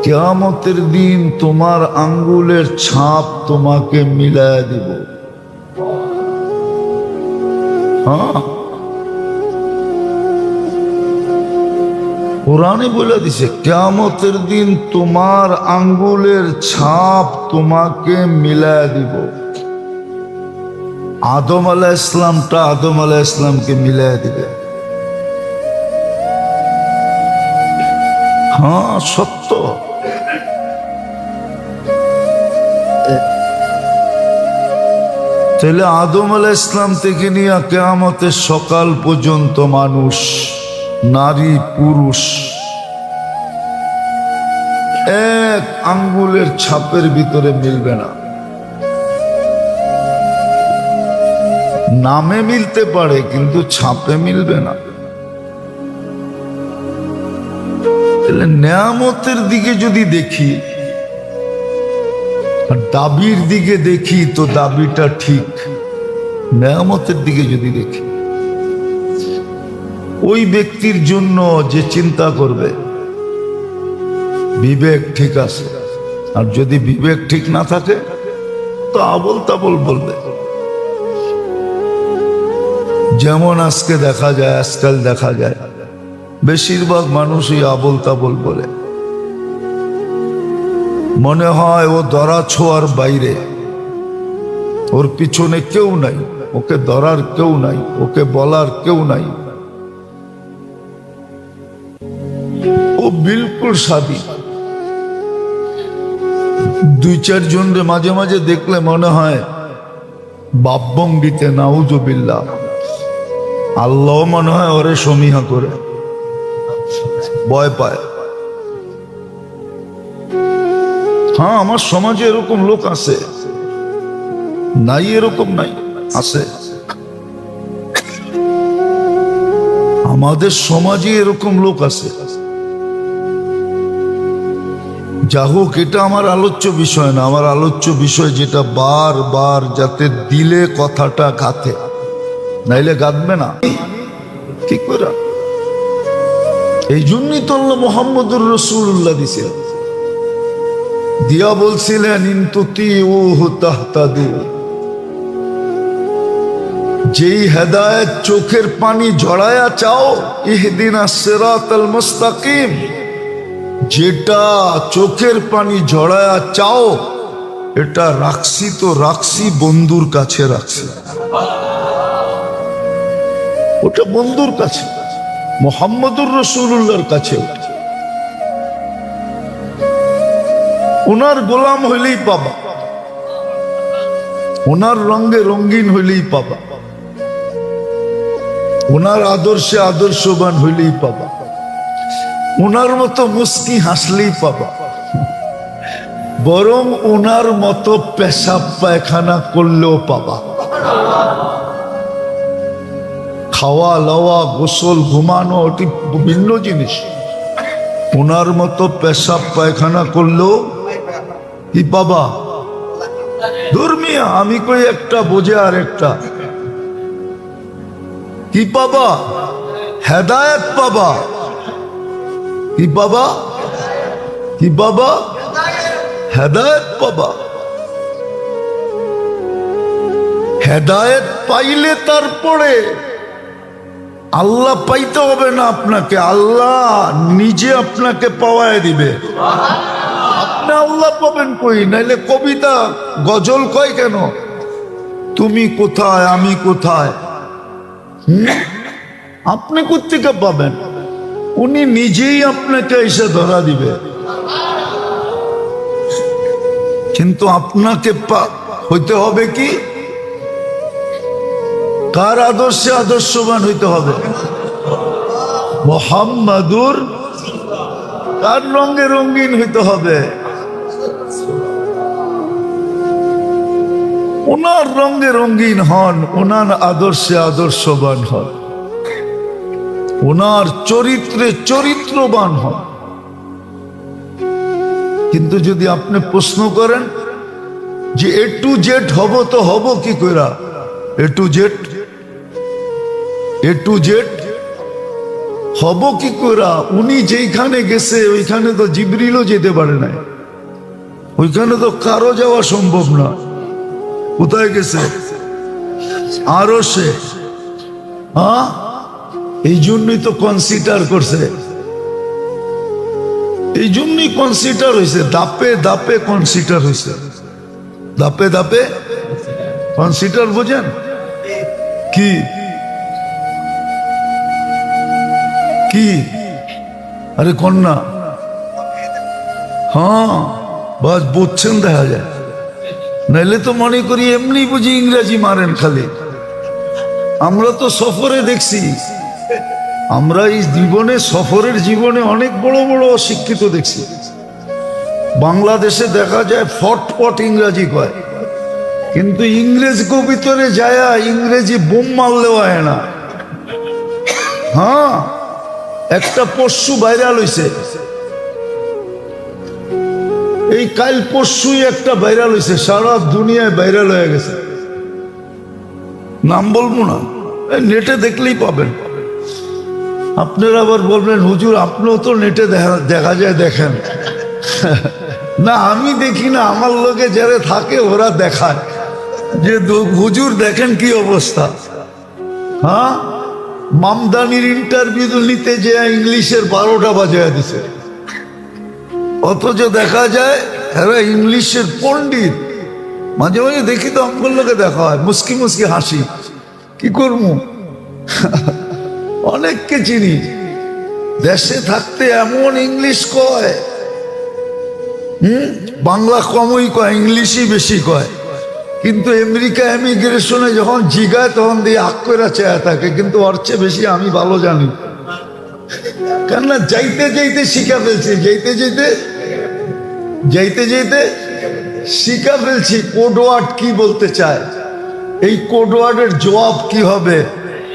কিয়ামতের দিন তোমার আঙ্গুলের ছাপ তোমাকে মিলায়া দিব। হ্যাঁ, কোরআনে বলে দিছে কিয়ামতের দিন তোমার আঙ্গুলের ছাপ তোমাকে মিলায়া দিব। আদম আলাইহিস সালামটা আদম আলাইহিস সালামকে মিলায়া দিবে। হ্যাঁ, সত্য। তাহলে আদম আলাইহিস সালাম থেকে নিয়ে কিয়ামতের সকাল পর্যন্ত মানুষ, নারী পুরুষ, এক আঙ্গুলের ছাপের ভিতরে মিলবে না। নামে মিলতে পারে কিন্তু ছাপে মিলবে না। তাহলে নেয়ামতের দিকে যদি দেখি আর দাবির দিকে দেখি তো দাবিটা ঠিক। নেয়ামতের দিকে যদি দেখি, ওই ব্যক্তির জন্য যে চিন্তা করবে বিবেক ঠিক আছে, আর যদি বিবেক ঠিক না থাকে তো আবল তাবল বলবে। যেমন আজকে দেখা যায়, আজকাল দেখা যায় বেশিরভাগ মানুষই আবল তাবল বলে। মনে হয় ও ধরা ছোঁয়ার বাইরে, ওর পিছনে কেউ নাই, ওকে ধরার কেউ নাই, ওকে বলার কেউ নাই, ও বিলকুল স্বাধীন। দুই চারজন মাঝে মাঝে দেখলে মনে হয় বাপভঙ্গিতে নাউজুবিল্লাহ, আল্লাহ মনে হয় ওরে সমীহা করে, ভয় পায়। হ্যাঁ, আমার সমাজে এরকম লোক আছে, নাই এরকম নাই, আছে। আমাদের সমাজে এরকম লোক আছে। যা হোক, এটা আমার আলোচ্য বিষয় না। আমার আলোচ্য বিষয় যেটা বারবার যাতে দিলে কথাটা গাঁথে, নাইলে গাঁথবে না। ঠিক করে এই জন্যই তো আল্লাহ মুহাম্মদুর রাসূলুল্লাহ দিছিলেন, দিয়া বলছিলেন ইনতুতিউহু তাহতাদু। যেই হেদায়েত চোখের পানি ঝরায়া চাও, ইহদিনাস সিরাতাল মুস্তাকিম, যেটা চোখের পানি ঝরায়া চাও, এটা রাখছি তো রাখছি, বন্ধুর কাছে রাখছি। ওটা বন্ধুর কাছে, মুহাম্মদুর রাসূলুল্লাহর কাছে। ওনার গোলাম হইলেই পাবা, ওনার রঙে রঙিন হইলেই পাবা, ওনার আদর্শে আদর্শবান হইলেই পাবা, ওনার মতো মুস্কি হাসলেই পাবা, বরং ওনার মতো পেশাব পায়খানা করলেও পাবা। খাওয়া লওয়া গোসল ঘুমানো ওটি ভিন্ন জিনিস। ওনার মতো পেশাব পায়খানা করলেও কি পাবা? ধর্মিয়া আমি কই একটা বোঝে আর একটা কি পাবা? হেদায়েত পাবা। কি পাবা? কি পাবা? হেদায়েত পাবা। হেদায়েত পাইলে তারপরে আল্লাহ পাইতে হবে না আপনাকে, আল্লাহ নিজে আপনাকে পাওয়ায় দিবে। আপনি আল্লাহ পাবেন কই? নাইলে কবিতা গজল কয় কেন, তুমি কোথায় আমি কোথায়? আপনি কোত্থেকে পাবেন? উনি নিজেই আপনাকে এসে ধরা দিবে। কিন্তু আপনাকে হইতে হবে কি? কার আদর্শে আদর্শবান হইতে হবে? মুহাম্মাদুর। কার রঙে রঙিন হইতে হবে? ওনার রঙে রঙিন হন, ওনার আদর্শে আদর্শবান হন। ওনার চরিত্রে চরিত্রবান হন। কিন্তু যদি আপনি প্রশ্ন করেন যে এ টু জেড হব, তো হব কি করে? এ টু জেড হব কি করে? উনি যেখানে গেছে ওইখানে তো জিবরিলও যেতে পারে না, ওইখানে তো কারো যাওয়া সম্ভব না। কোথায় গেছে? আরো সে, হ্যাঁ, এই জন্যই তো কনসিডার করছে, এই জন্যই কনসিডার হয়েছে, দাপে দাপে কনসিডার হয়েছে, দাপে দাপে কনসিডার। বোঝেন কি কি? আরে কন্যা, হ্যাঁ বাস বুঝছেন, দেখা যায়। নাইলে তো মনে করি এমনি বুঝি ইংরেজি মারেন খালি। আমরা তো সফরে দেখছি, আমরা এই জীবনে, সফরের জীবনে অনেক বড় বড় অশিক্ষিত দেখছি। বাংলাদেশে দেখা যায় ফটফট ইংরেজি কয়, কিন্তু ইংরেজ ভিতরে যায় ইংরেজি বোম মারলেও হয় না। হ্যাঁ, একটা পশু ভাইরাল হইছে, এই কাল পরশুই একটা ভাইরাল হয়েছে, সারা দুনিয়ায় ভাইরাল হয়ে গেছে। নাম বলবো না, নেটে দেখলেই পাবেন। আপনারা আবার বলবেন হুজুর আপনিও তো নেটে দেখা যায়, দেখেন না? আমি দেখি না, আমার লোকে যারা থাকে ওরা দেখায় যে হুজুর দেখেন কি অবস্থা। হ্যাঁ, মামদানির ইন্টারভিউ নিতে যে ইংলিশের 12টা বাজায় দিছে, অথচ দেখা যায় এরা ইংলিশের পণ্ডিত। মাঝে মাঝে দেখি তো আমগুলোকে লোকে দেখা হয়, মুস্কি মুস্কি হাসি। কি করবো, অনেককে চিনি দেশে থাকতে এমন ইংলিশ কয়, বাংলা কমই কয়, ইংলিশই বেশি কয়। কিন্তু আমেরিকা ইমিগ্রেশনে যখন জিগায় তখন দিয়ে আক করে চেয়ে থাকে, কিন্তু ওর চেয়ে বেশি আমি ভালো জানি। কেননা যাইতে যাইতে শিখা ফেলছি, যাইতে যাইতে শিখা ফেলছি কোড ওয়ার্ড কি বলতে চায়, এই কোড ওয়ার্ডের জবাব কি হবে,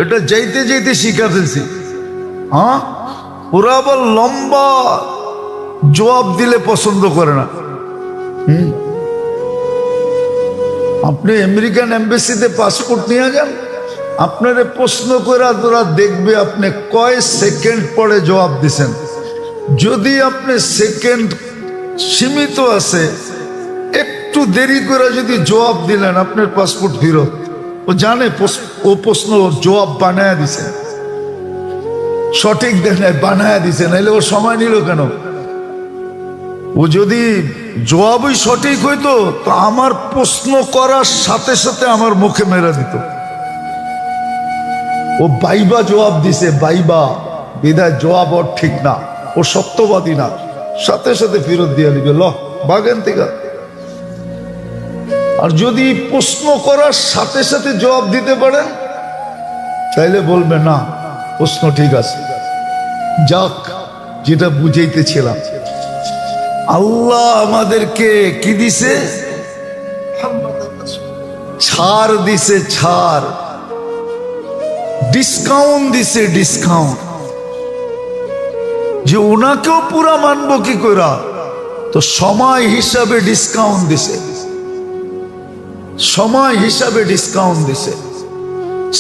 এটা যাইতে যাইতে শিখা ফেলছি। হ্যাঁ, ওরা আবার লম্বা জবাব দিলে পছন্দ করে না। আপনি আমেরিকান এম্বাসিতে পাসপোর্ট নিয়ে যান, আপনারে প্রশ্ন করে তোরা দেখবে আপনি কয় সেকেন্ড পরে জবাব দিছেন। যদি আপনি সেকেন্ড সীমিত আছে, একটু দেরি করে যদি জবাব দিলেন, আপনার পাসপোর্ট ফেরত। ও জানে ও প্রশ্ন জবাব বানায়া দিছে, সঠিক দেখ নাই, বানায়া দিছে, নাইলে ওর সময় নিল কেন? ও যদি জবাবই সঠিক হইতো তো আমার প্রশ্ন করার সাথে সাথে আমার মুখে মেরে দিত। ও বাইবা জবাব দিছে, বাইবা বিদায় জবাব ওর ঠিক না, ও সত্যবাদী না, সাথে সাথে ফেরত দিয়ে দিবে, ল বাগেন থেকে। আর যদি প্রশ্ন করার সাথে সাথে জবাব দিতে পারেন, তাইলে বলবে না প্রশ্ন ঠিক আছে। যাক, যেটা বুঝাইতেছিলাম, আল্লাহ আমাদেরকে কি দিছে? ছাড় দিছে, ছাড়, ডিসকাউন্ট দিছে, ডিসকাউন্ট। যে ওনাকেও পুরা মানবো কি করে? তো সময় হিসাবে ডিসকাউন্ট দিছে, সময় হিসাবে ডিসকাউন্ট দিছে।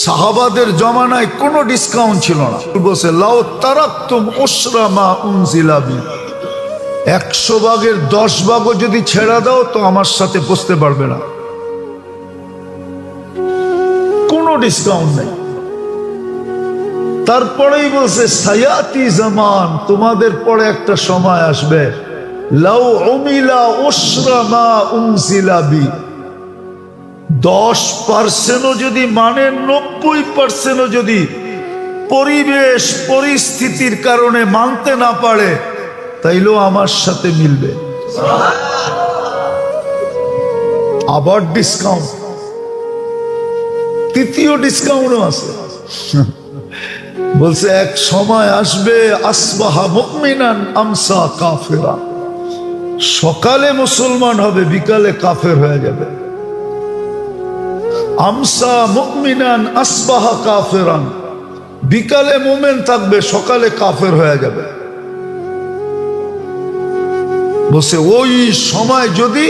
সাহাবাদের জমানায় কোনো ডিসকাউন্ট ছিল না। বলছে লাউ তারাকতুম উসরা মা উনজিলা বি, 100 ভাগের 10 ভাগও যদি ছেড়ে দাও তো আমার সাথে বসতে পারবে না, কোনো ডিসকাউন্ট নেই। তারপরেই বলছে সায়াতি জামান, তোমাদের পরে একটা সময় আসবে, লাউ উমিলা উসরা মা উনজিলা বি, 10% যদি মানে 90% যদি পরিবেশ পরিস্থিতির কারণে মানতে না পারে, তাইলেও আমার সাথে মিলবে। আবার ডিসকাউন্ট, তৃতীয় ডিসকাউন্টও আছে। বলছে এক সময় আসবে, আসবাহা মুমিনান আমসা কাফেরা, সকালে মুসলমান হবে, বিকালে কাফের হয়ে যাবে। আমসা মুমিনান আসবাহা কাফেরান, বিকালে মোমেন থাকবে, সকালে কাফের হয়ে যাবে। বসে ওই সময় যদি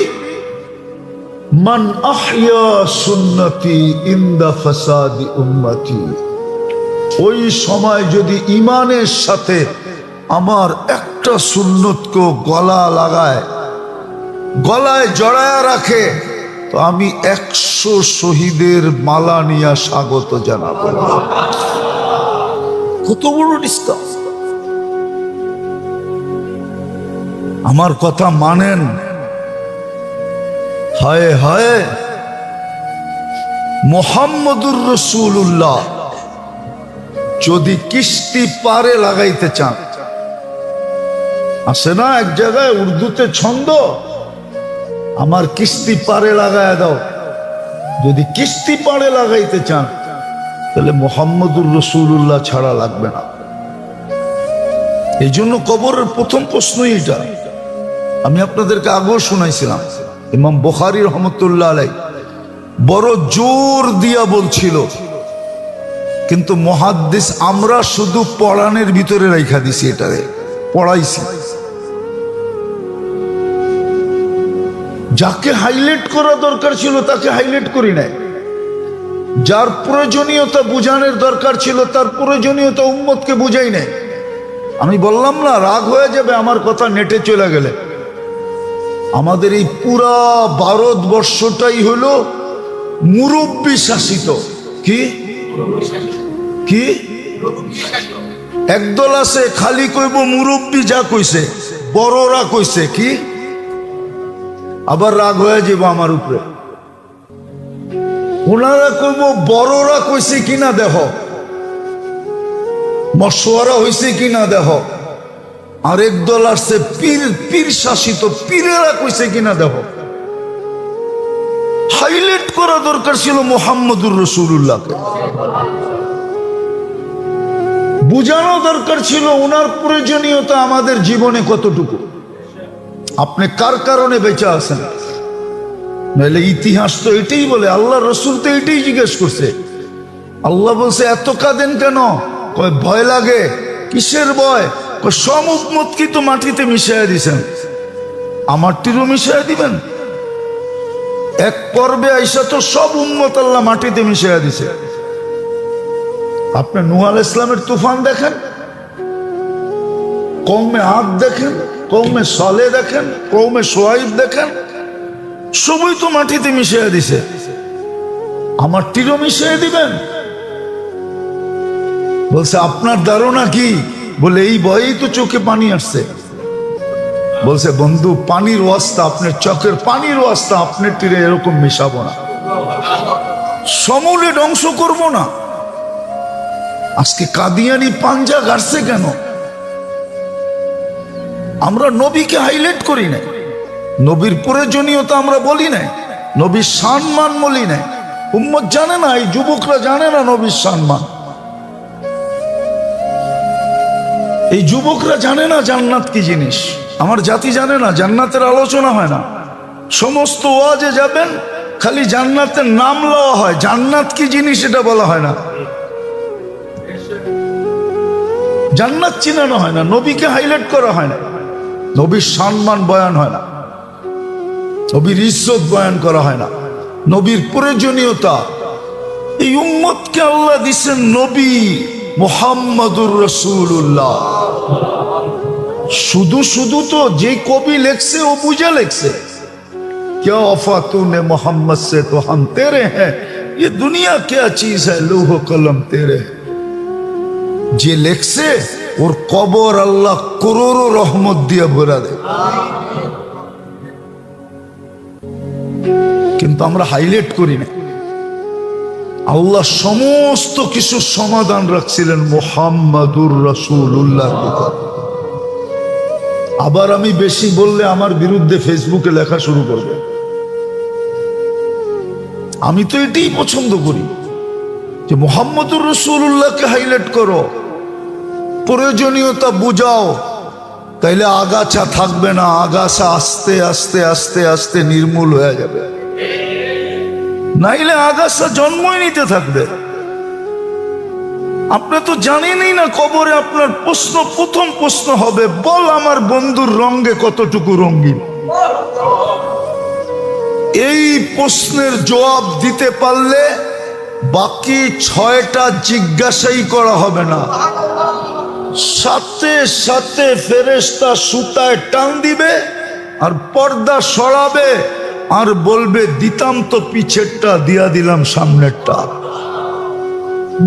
মান আহইয়া সুন্নতি ইনদা ফাসাদি উম্মতি, ওই সময় যদি ইমানের সাথে আমার একটা সুন্নতকে গলায় জড়ায়া রাখে, তো আমি 100 শহীদের মালা নিয়ে স্বাগত জানাবো। কত বড় ডিসকাস! আমার কথা মানেন? হায় হায়, মুহাম্মদুর রাসূলুল্লাহ যদি কিস্তি পারে লাগাইতে চান, আসে না এক জায়গায় উর্দুতে ছন্দ, আমার কিস্তি পারে লাগায় দাও। যদি কিস্তি পারে লাগাইতে চান, তাহলে মুহাম্মদুর রাসূলুল্লাহ ছাড়া লাগবে না। এই জন্য কবরের প্রথম প্রশ্নই এটা। আমি আপনাদেরকে আগেও শুনাইছিলাম, ইমাম বুখারী রহমতুল্লাহ আলাইহি বড় জোর দিয়া বলছিল, কিন্তু মুহাদ্দিস আমরা শুধু পড়ানের ভিতরে রাইখা দিছি, এটারে পড়াইছি। যাকে হাইলাইট করা দরকার ছিল তাকে হাইলাইট করি নাই, যার প্রয়োজনীয়তা বুঝানোর দরকার ছিল তার প্রয়োজনীয়তা উম্মতকে বুঝাই নাই। আমি বললাম না, রাগ হয়ে যাবে আমার কথা নেটে চলে গেলে। আমাদের এই পুরা ভারতবর্ষটাই হলো মুরব্বী শাসিত। কি কি একদল আছে খালি কইব মুরব্বী যা কইছে, বড়রা কইছে কি, আবার রাগ হয়ে যাব আমার উপরে। ওনারা কইব বড়রা কইছে কিনা দেহ, মশওয়ারা হইছে কিনা দেহ। আরেক দল আসছে পীর শাসিত, পীরেরা কইছে কিনা দেহ। হাইলাইট করা দরকার ছিল মুহাম্মদুর রাসূলুল্লাহকে, বুঝানো দরকার ছিল ওনার প্রয়োজনীয়তা আমাদের জীবনে কতটুকু। আপনি কার কারণে বেঁচে আছেন? নাহলে ইতিহাস তো এটাই বলে, আল্লাহ রসুল তো এটাই জিজ্ঞেস করছে। আল্লাহ বলছে এত কাঁদেন কেন? কয় ভয় লাগে। কিসের ভয়? কয় সব উম্মত কি তো মাটিতে মিশাইয়া দিছেন, আমারটিরও মিশাইয়া দিবেন? এক পর্বে আইসা তো সব উম্মত আল্লাহ মাটিতে মিশাইয়া দিছে। আপনি নূহ আলাইহিস সালামের তুফান দেখেন, কওমে আদ দেখেন, কওমে সালেহ দেখেন, কওমে শুআইব দেখেন, সবই তো মাটিতে মিশিয়ে দিছে। আমার তীরও মিশিয়ে দিবেন? বলছে আপনার ধারণা কি? বলে এই ভয়েই তো চোখে পানি আসছে। বলছে বন্ধু, পানির ওয়াস্তা, আপনার চোখের পানির ওয়াস্তা আপনার তীরে এরকম মিশাবো না, সমূলে ধ্বংস করব না। আজকে কাদিয়ানি পাঞ্জা গাড়ছে কেন? আমরা নবীকে হাইলাইট করি নাই, নবীর প্রয়োজনীয়তা আমরা বলি নাই, নবীর সম্মান বলি নাই। উম্মত জানে না, এই যুবকরা জানে না নবীর সম্মান। এই যুবকরা জানে না জান্নাত কি জিনিস। আমার জাতি জানে না, জান্নাতের আলোচনা হয় না। সমস্ত ওয়াজে যাবেন খালি জান্নাতের নাম লওয়া হয়, জান্নাত কি জিনিস এটা বলা হয় না। জান্নাত চিনানো হয় না, নবীকে হাইলাইট করা হয় না, নবীর সম্মান বয়ান হয় না, নবীর ইজ্জত বয়ান করা হয় না, নবীর প্রয়োজনীয়তা। এই উম্মতকে আল্লাহ দিছেন নবী মুহাম্মদুর রাসূলুল্লাহ। শুধু শুধু তো যে কবি লেখছে ও বুঝে লেখছে, क्या वफा तूने मोहम्मद से तो हम तेरे हैं, ये दुनिया क्या चीज है, लौह कलम तेरे। যে লেখছে ওর কবর আল্লাহ করোড়ো রহমত দিয়ে ভরা দেয়। কিন্তু আমরা হাইলাইট করি না। আল্লাহ সমস্ত কিছু সমাধান রাখছিলেন মুহাম্মাদুর রাসূলুল্লাহ। আবার আমি বেশি বললে আমার বিরুদ্ধে ফেসবুকে লেখা শুরু করবে। আমি তো এটাই পছন্দ করি যে মুহাম্মাদুর রাসূলুল্লাহকে হাইলাইট করো, প্রয়োজনীয়তা বুঝাও, তাইলে আগাছা থাকবে না। আগাছা আস্তে আস্তে আস্তে আস্তে নির্মূল হয়ে যাবে, নাইলে আগাছা জন্মই নিতে থাকবে। আপনি তো জানেনই না কবরে আপনার প্রশ্ন, প্রথম প্রশ্ন হবে, বল আমার বন্ধুর রঙে কতটুকু রঙিন। এই প্রশ্নের জবাব দিতে পারলে বাকি 6টা জিজ্ঞাসাই করা হবে না। সাথে সাথে ফেরেশতা সুতায় টান দিবে আর পর্দা সরাবে আর বলবে, দিতাম তো পিছেরটা, দিয়া দিলাম সামনেরটা।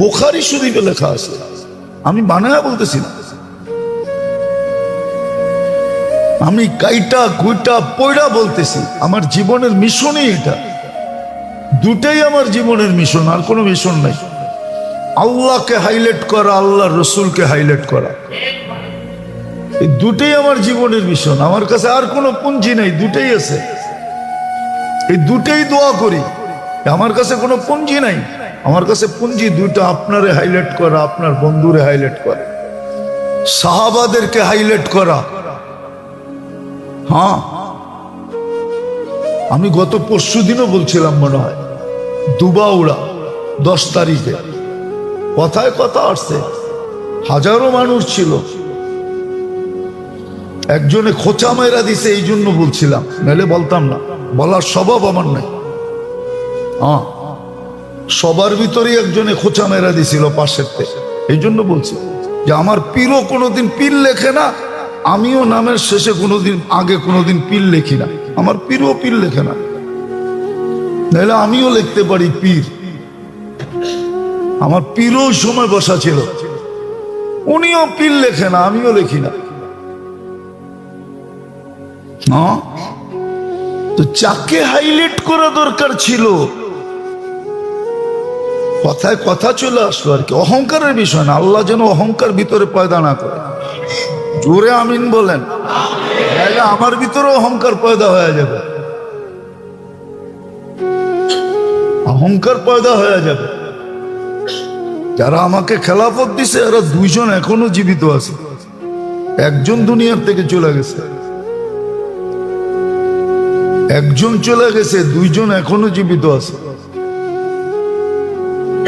বুখারী শরীফে লেখা আছে, আমি বানায়া বলতেছি না, আমি কাইটা কুইটা পয়ড়া বলতেছি। আমার জীবনের মিশনই এটা, দুটাই আমার জীবনের মিশন, আর কোনো মিশন নাই। আল্লাহকে হাইলাইট করা, আল্লাহর রসুলকে হাইলাইট করা, এই দুটাই আমার জীবনের মিশন। আমার কাছে আর কোনো পুঁজি নাই, দুটাই আছে, এই দুটাই দোয়া করি। আমার কাছে কোনো পুঁজি নাই, আমার কাছে পুঁজি দুইটা, আপনারে হাইলাইট করা, আপনার বন্ধুরে হাইলাইট করা, সাহাবাদেরকে হাইলাইট করা। হ্যাঁ, আমি গত পরশু দিনও বলছিলাম মনে হয়, দুবাউড়া 10 তারিখে কথায় কথা আসছে, হাজারো মানুষ ছিল, একজনে খোঁচা মেরা দিছে, এই জন্য বলছিলাম, নাহলে বলতাম না, বলার স্বভাব আমার নাই। হ্যাঁ, সবার ভিতরেই একজনে খোঁচা মেরা দিছিল পাশের থেকে, এই জন্য বলছি যে আমার পীরও কোনোদিন পীর লেখে না, আমিও নামের শেষে কোনোদিন আগে কোনোদিন পীর লেখি না, আমার পীরও পীর লেখে না, নাহলে আমিও লিখতে পারি পীর। আমার পীরও সময় বসা ছিল, উনিও পীর লেখে না, আমিও লিখি না। তো যাকে হাইলাইট করা দরকার ছিল, কথায় কথা চলে আসলো আর কি, অহংকারের বিষয় না। আল্লাহ যেন অহংকার ভিতরে পয়দা না করে, জোরে আমিন বলেন, তাহলে আমার ভিতরে অহংকার পয়দা হয়ে যাবে, অহংকার পয়দা হয়ে যাবে। যারা আমাকে খেলাফত দিছে এরা 2 জন এখনো জীবিত আছে, একজন দুনিয়ার থেকে চলে গেছে, একজন চলে গেছে, 2 জন এখনো জীবিত আছে,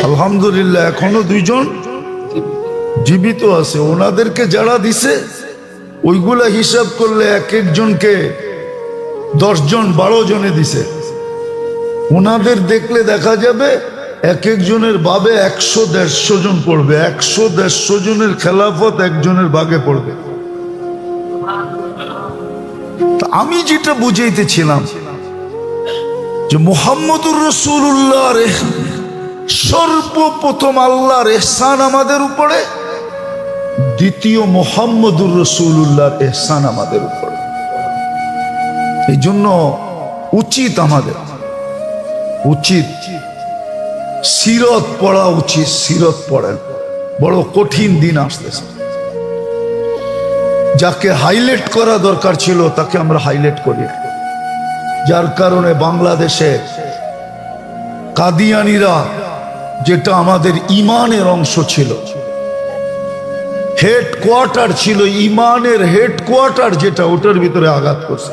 আলহামদুলিল্লাহ, এখনো 2 জন জীবিত আছে। ওনাদেরকে যারা দিছে ওইগুলা হিসাব করলে এক একজনকে 10 জন 12 জনে দিছে। ওনাদের দেখলে দেখা যাবে এক একজনের বাবে 100-150 জন পড়বে, 100-150 জনের খেলাফত একজনের ভাগে পড়বে। আমি যেটা বুঝাইতেছিলাম যে মুহাম্মদুর রাসূলুল্লাহর সর্বপ্রথম আল্লাহর ইহসান আমাদের উপরে, দ্বিতীয় মুহাম্মদুর রাসূলুল্লাহর ইহসান আমাদের উপরে। এই জন্য উচিত, আমাদের উচিত সিরত পড়া উচিত, সিরত পড়েন, বড় কঠিন দিন আসতেছে। যাকে হাইলাইট করা দরকার ছিল তাকে আমরা হাইলাইট করি, যার কারণে বাংলাদেশে কাদিয়ানীরা, যেটা আমাদের ইমানের অংশ ছিল, হেডকোয়ার্টার ছিল, ইমানের হেডকোয়ার্টার যেটা, ওটার ভিতরে আঘাত করছে।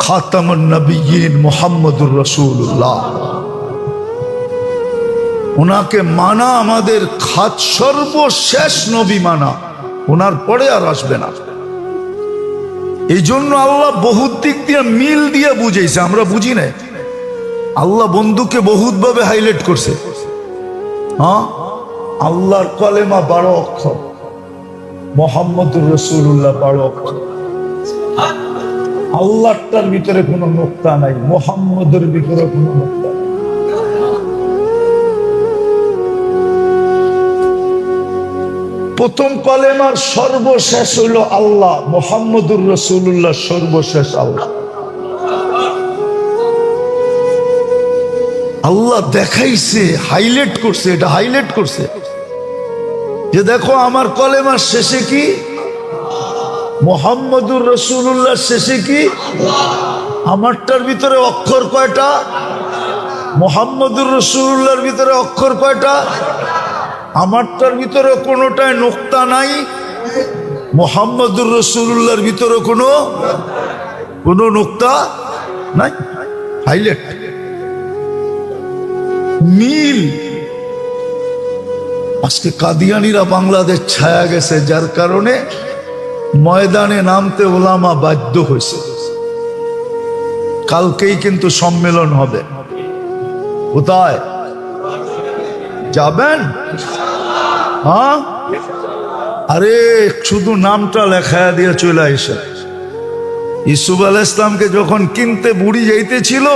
খাতামুন নবিয়্যিন মুহাম্মদুর রাসূলুল্লাহ, ওনাকে মানা আমাদের সর্বশেষ নবী মানা, ওনার পরে আর আসবে না। এই জন্য আল্লাহ বহুত দিক দিয়ে মিল দিয়ে বুঝাইছে, আমরা বুঝি না। আল্লাহ বন্ধুকে বহুত ভাবে হাইলাইট করছে। হ্যাঁ, আল্লাহর কলেমা 12 অক্ষর, মুহাম্মদুর রাসূলুল্লাহ 12 অক্ষর। আল্লাহটার ভিতরে কোনো নোক্তা নাই, মুহাম্মদের ভিতরে কোনো নোক্তা নাই। প্রথম কলেমার সর্বশেষ হইল আল্লাহ, মুহাম্মদুর রাসূলুল্লাহ সর্বশেষ আল্লাহ। আল্লাহ দেখাইছে, হাইলাইট করছে, এটা হাইলাইট করছে যে দেখো আমার কলেমার শেষে কি, মুহাম্মদুর রাসূলুল্লাহ শেষে কি, আমারটার ভিতরে অক্ষর কয়টা, মুহাম্মদুর রাসূলুল্লাহর ভিতরে অক্ষর কয়টা, আমারটার ভিতরে কোনোটায় নোক্তা নাই, মুহাম্মদুর রাসূলুল্লাহর ভিতরে কোনো নোক্তা নাই, হাইলাইট, মিল। আজকে কাদিয়ানিরা বাংলাদেশ ছায়া গেছে, যার কারণে ময়দানে নামতে ওলামা বাধ্য হয়েছে। কালকেই কিন্তু সম্মেলন হবে। কোথায় যাবেন? হ্যাঁ, আরে শুধু নামটা লেখায়া দিয়ে চলে আসে। ইউসুফ আলাইহিস সালামকে যখন কিনতে বুড়ি যাইতেছিল,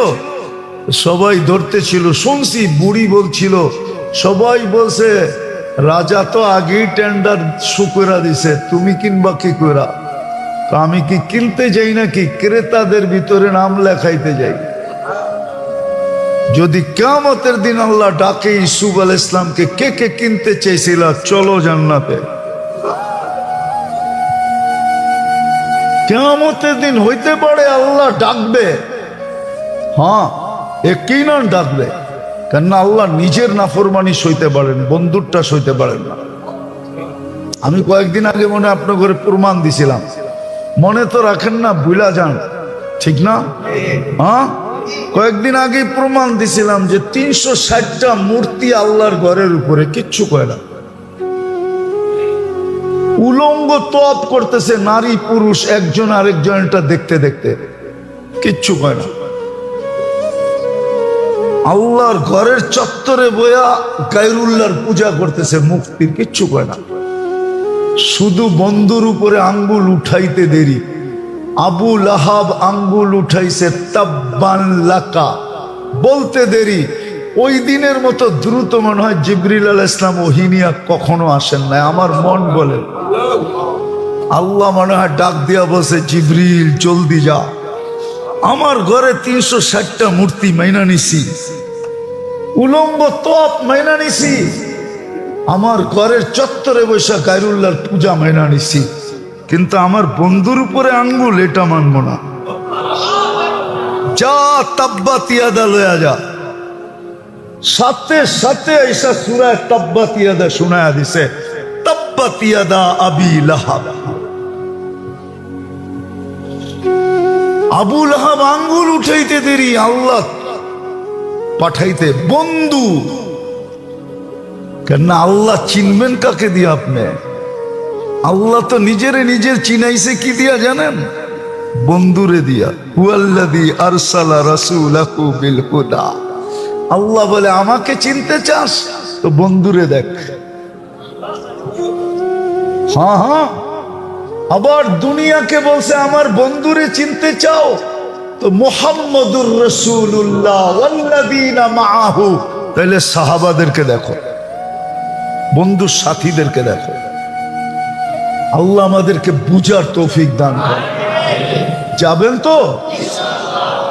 সবাই ধরতেছিল, শুনছি বুড়ি বলছিল, সবাই বলছে রাজা তো আগেই টেন্ডার শুকরা দিছে, তুমি কিনবা কি করা? তো আমি কি কিনতে যাই নাকি ক্রেতাদের ভিতরে নাম লেখাইতে যাই? যদি কিয়ামতের দিন আল্লাহ ডাকে ইউসুফ আলাইহিস সালামকে, কে কে কিনতে চাইছিল চলো জান্নাতে, কিয়ামতের দিন হইতে পারে আল্লাহ ডাকবে। হ্যাঁ, একই না ডাকবে, কেননা আল্লাহ নিজের নাফরমানি সইতে পারেন, বন্ধুরটা সইতে পারেন না। আমি কয়েকদিন আগে মনে আপনার ঘরে প্রমাণ দিছিলাম, মনে তো রাখেন না, ভুলা যান, ঠিক না? হ্যাঁ, কয়েকদিন আগে প্রমাণ দিছিলাম যে 360টা মূর্তি আল্লাহর ঘরের উপরে, কিচ্ছু কয় না। উলঙ্গ তপ করতেছে নারী পুরুষ, একজন আরেকজনটা দেখতে দেখতে, কিচ্ছু কয় না। আল্লাহর ঘরের চত্বরে বয়া গায়রুল্লাহর পূজা করতেছে মুক্তির, কিচ্ছু কয় না। শুধু বন্ধুর উপরে আঙ্গুল উঠাইতে দেরি। আবু লাহাব আঙ্গুল উঠাইছে তাব্বান লাকা বলতে দেরি। ওই দিনের মতো দ্রুত মনে হয় জিবরিল আলাইহিস সালাম ওহিনিয়া কখনো আসেন না, আমার মন বলে। আল্লাহ মনে হয় ডাক দিয়া বলছে, জিবরিল জলদি যা, আমার ঘরে 360টা মূর্তি মাইনা নিছি, উলঙ্গ তপ মাইনা নিছি, আমার ঘরের চত্বরে বৈশা গায়রুল্লাহর পূজা মাইনা নিছি, কিন্তু আমার বন্ধুর উপরে আঙ্গুল এটা মানব না। যা তাব্বাত ইয়াদা লয়া যা। সাথে সাথে এসা সূরা তাব্বাত ইয়াদা শোনায়া দিছে, তাব্বাত ইয়াদা আবি লাহাব। আবু লাহাব আঙ্গুল উঠাইতে দেরি, আল্লাহ পাঠাইতে বন্ধু। কেন আল্লাহ চিনবেন কাকে দিয়ে? আপনি আল্লাহ তো নিজেরে নিজের চিনাইছে কি দিয়া জানেন? বন্ধুরে দিয়া। হুয়াল্লাযী আরসালা রাসূলাহু বিল হুদা। আল্লাহ বলে আমাকে চিনতে চাস তো বন্ধুরে দেখ। হ্যাঁ হ্যাঁ, আবার দুনিয়াকে বলছে আমার বন্ধুরে চিনতে চাও তো মুহাম্মদুর রাসূলুল্লাহ ওয়াল্লাযীনা মাআহু, তাহলে সাহাবাদেরকে দেখো, বন্ধুর সাথীদেরকে দেখো। আল্লাহ আমাদেরকে বুঝার তৌফিক দান করে। যাবেন তো?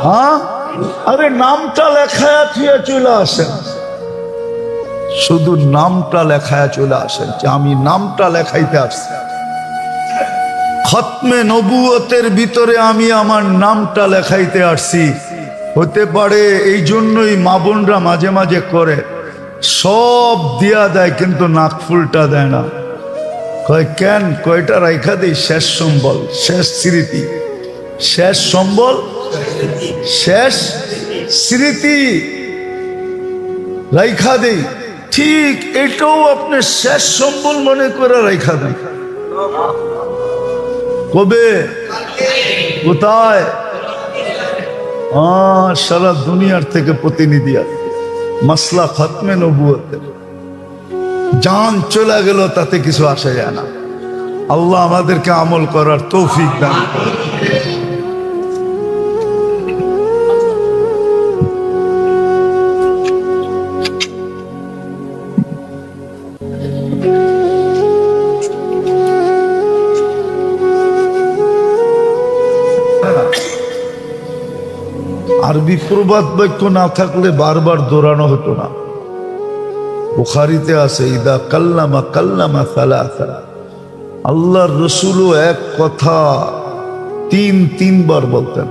হ্যাঁ, আরে নামটা লেখায়া থুয়ে চলে আসেন, শুধু নামটা লেখায়া চলে আসেন যে আমি নামটা লেখাইতে আসছি। খতমে নবুয়তের ভিতরে আমি আমার নামটা লেখাইতে আসছি। হতে পারে এই জন্যই মা বোনরা মাঝে মাঝে করে, সব দিয়া দেয় কিন্তু নাকফুলটা দেয় না। কয় কেন? কয়টা রাইখা দেই, শেষ সম্বল, শেষ স্মৃতি, শেষ সম্বল, শেষ স্মৃতি রাইখা দেই। ঠিক এটাও আপনি শেষ সম্বল মনে করে রাইখা দেন। কবে? কোথায়? সারা দুনিয়ার থেকে প্রতিনিধি আছে। মাসলা খতমে নবুয়তের জান চলে গেল, তাতে কিছু আসে যায় না। আল্লাহ আমাদেরকে আমল করার তৌফিক দান করে। আরবি প্রবাদ বাক্য না থাকলে বারবার দৌড়ানো হতো না। বুখারীতে আছে ইদা কাল্লামা কাল্লামা সালাসা। আল্লাহর রাসূলও এক কথা তিনবার বলতেন,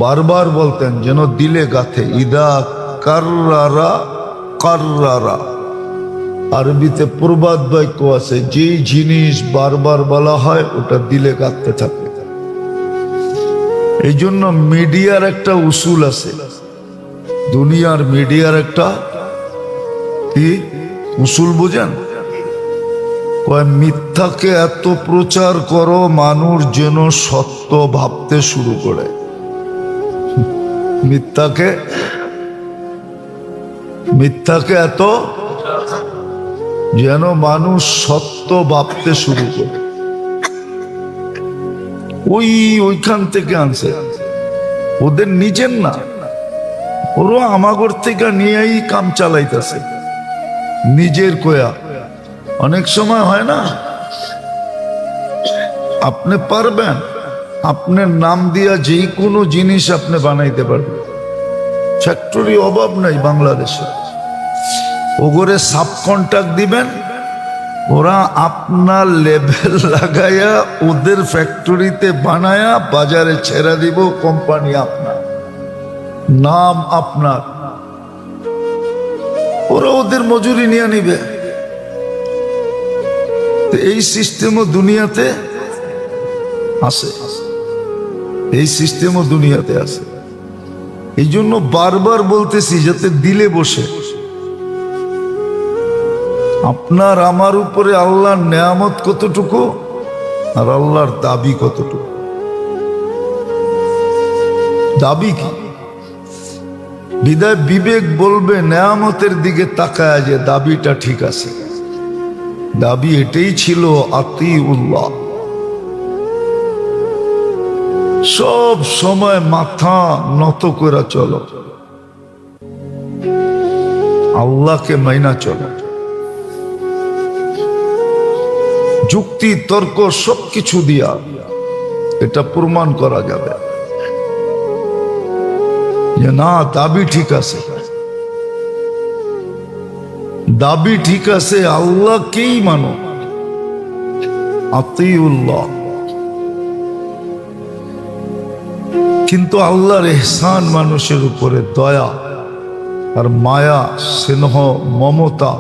বারবার বলতেন, যেন দিলে গাথে। ইদা কাররারা কাররারা। আরবিতে প্রবাদ বাক্য আছে, যেই জিনিস বারবার বলা হয় ওটা দিলে গাঁথতে থাকে। এই জন্য মিডিয়ার একটা উসুল আছে, দুনিয়ার মিডিয়ার একটা কি উসুল বোঝেন? কয় মিথ্যাকে এত প্রচার করো মানুষ যেন সত্য ভাবতে শুরু করে। মিথ্যাকে এত যেন মানুষ সত্য ভাবতে শুরু করে। ওইখান থেকে আনছে, ওদের নিজের না, ওরা আমাগর থেকে নিয়েই কাম চালাইতেছে নিজের কয়া। অনেক সময় হয় না, আপনি পারবেন, আপনার নাম দিয়া যে কোনো জিনিস আপনি বানাইতে পারবেন। ফ্যাক্টরি অভাব নাই বাংলাদেশে। ওগরে সাব কন্ট্রাক্ট দিবেন, ওরা আপনার লেভেল লাগাইয়া ওদের ফ্যাক্টরিতে বানায়া বাজারে ছেড়ে দিব। কোম্পানি আপনার, নাম আপনার, ওরা ওদের মজুরি নিয়ে নিবে। এই সিস্টেমও দুনিয়াতে আছে, এই সিস্টেমও দুনিয়াতে আছে। এই জন্য বারবার বলতেছি যাতে দিলে বসে। আপনার আমার উপরে আল্লাহর নেয়ামত কতটুকু আর আল্লাহর দাবি কতটুকু। দাবি কি? বিদায় বিবেক বলবে নেয়ামতের দিকে তাকায় যে দাবিটা ঠিক আছে। দাবি এটাই ছিল, আতিউল্লাহ। সব সময় মাথা নত করে চলো, আল্লাহকে মাইনা চলো। যুক্তি তর্ক সবকিছু দিয়া এটা প্রমাণ করা যাবে যে না, দাবি ঠিক আছে, দাবি ঠিক আছে, আল্লাহকেই মানো, আতিউল্লাহ। কিন্তু আল্লাহর ইহসান, মানুষের উপরে দয়া আর মায়া, স্নেহ, মমতা,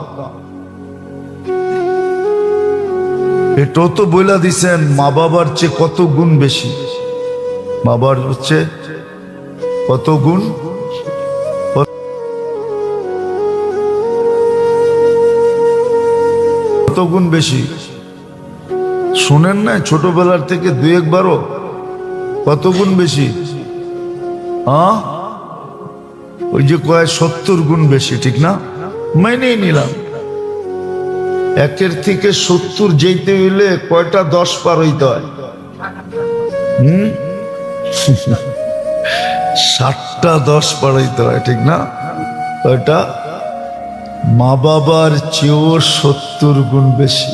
এটাও তো বইলা দিছেন মা বাবার চেয়ে কত গুণ বেশি। বাবার হচ্ছে কত গুণ, কত গুণ বেশি। শুনেন না ছোটবেলার থেকে দুই একবারও? কত গুণ বেশি? ওই যে কয় 70 গুণ বেশি, ঠিক না? মেনেই নিলাম। 1 থেকে 70 যেতে হইলে কয়টা 10 পার হইতে হয়? 60টা 10 পার হইতে হয়, ঠিক না? কয়টা? মা বাবার চেয়েও 70 গুণ বেশি।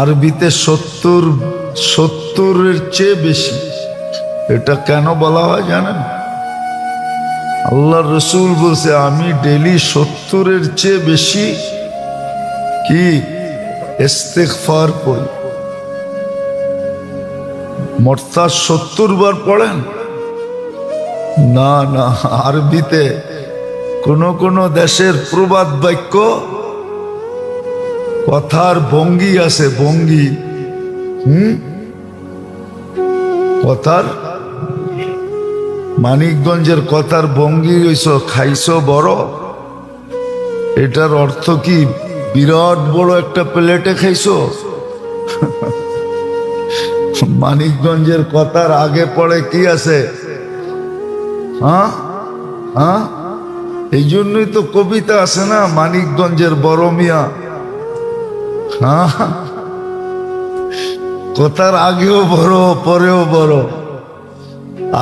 আরবিতে 70-70-এর চেয়ে বেশি। এটা কেন বলা হয় জানেন? আল্লাহ রসুল বলছে, আমি ডেলি 70-এর চেয়ে বেশি কি ইস্তিগফার করি। মোরতাদ 70 বার পড়েন না? না, আরবিতে কোন দেশের প্রবাদ বাক্য, কথার ভঙ্গি আছে, ভঙ্গি। কথার, মানিকগঞ্জের কথার ভঙ্গি হইছ খাইছো বড়। এটার অর্থ কি বিরাট বড় একটা প্লেটে খাইছো? মানিকগঞ্জের কথার আগে পড়ে কি আছে? এই জন্যই তো কবিতা আছে না, মানিকগঞ্জের বড় মিয়া। কথার আগেও বড়, পরেও বড়।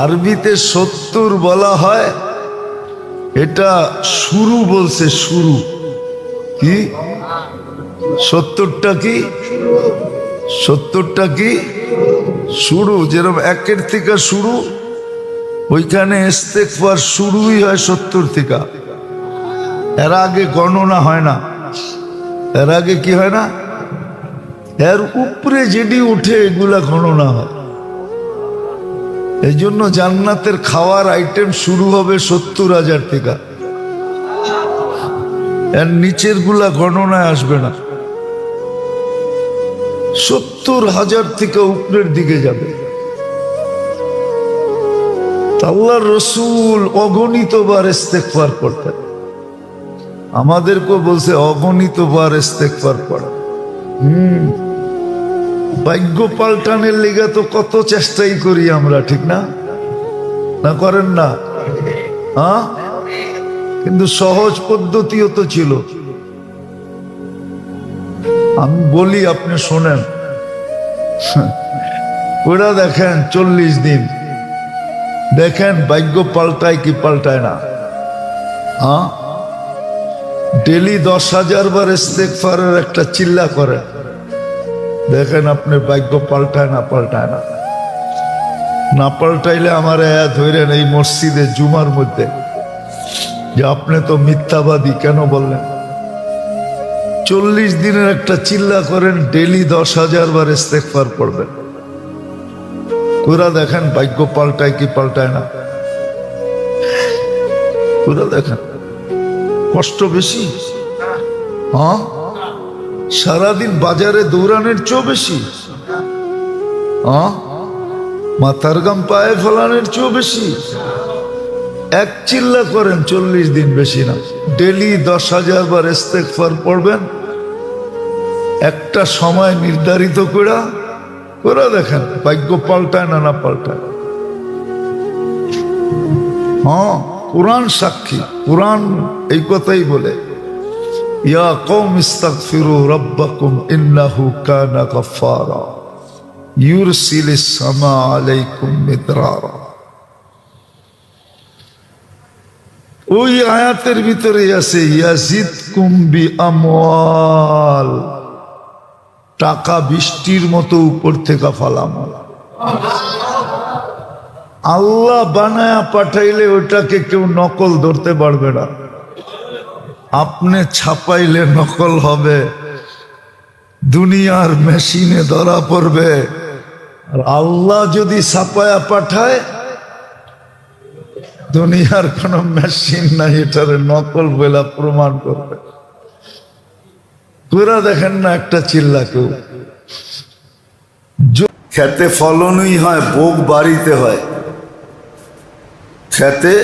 আরবিতে 70 বলা হয়, এটা শুরু বলছে, শুরু। কি 70টা কি? 70টা কি শুরু। যেরকম 1 থেকে শুরু, ওইখানে ইস্তেগফার শুরুই হয় 70 থেকে। এর আগে গণনা হয় না। এর আগে কি হয় না? এর উপরে যেটি উঠে এগুলা গণনা হয়। এই জন্য জান্নাতের খাওয়ার আইটেম শুরু হবে 70,000 থেকে। এর নিচের গুলা গণনায় আসবে না। 70,000 থেকে উপরের দিকে যাবে। আল্লাহর রসুল অগণিতবার ইস্তেগফার করতেন, আমাদেরকেও বলছে অগণিতবার ইস্তেগফার পড়া। ভাগ্য পাল্টানের লেগে তো কত চেষ্টাই করি আমরা, ঠিক না? না করেন না? হ্যাঁ, কিন্তু সহজ পদ্ধতিও তো ছিল। আমি বলি, আপনি শোনেন, ওরা দেখেন 40 দিন, দেখেন ভাগ্য পাল্টায় কি পাল্টায় না। হ্যাঁ, ডেলি 10,000 বার ইস্তেগফারের একটা চিল্লা করে, দেখেন আপনি ভাগ্য পাল্টায় না পাল্টায় না। না পাল্টাইলে আমার ধরেন এই মসজিদে জুমার মধ্যে যে আপনি তো মিথ্যাবাদী, কেন বললেন? 40 দিনের একটা চিল্লা করেন, ডেলি 10,000 বার ইস্তেগফার পড়বেন, পুরা দেখেন ভাগ্য পাল্টায় কি পাল্টায় না। পুরা দেখেন কষ্ট বেশি। হ্যাঁ, সারাদিন বাজারে দৌড়ানোর চেয়েও বেশি। হ্যাঁ, মাথার গাম পায়ে ফেলানোর চেয়েও বেশি। এক চিল্লা করেন 40 দিন, বেশি না, ডেলি 10,000 বার ইস্তেগফার পড়বেন, একটা সময় নির্ধারিত করে দেখেন ভাগ্য পাল্টায় না, না পাল্টায়। হ্যাঁ, কুরআন সাক্ষী, কুরআন এই কথাই বলে, ইয়া কওম ইস্তাগফিরু রাব্বাকুম ইন্নাহু কানা গাফফারা ইউরসিলিস সামা আলাইকুম মিদরারা। ওই আয়াতের ভিতরে আছে ইয়াজিদকুম বিআমওয়াল, টাকা বৃষ্টির মতো উপর থেকে ফালাম। আল্লাহ বানায়া পাঠাইলে ওটাকে কেউ নকল ধরতে পারবে না। আপনি ছাপাইলে নকল হবে, দুনিয়ার মেশিনে ধরা পড়বে। আর আল্লাহ যদি ছাপায়া পাঠায়, দুনিয়ার কোন মেশিন নাই এটারে নকল বলে প্রমাণ করবে। পুরা দেখেন না একটা চিল্লা কেউ। খেতে ফলনই হয়, ভোগ বাড়িতে হয়। খেতে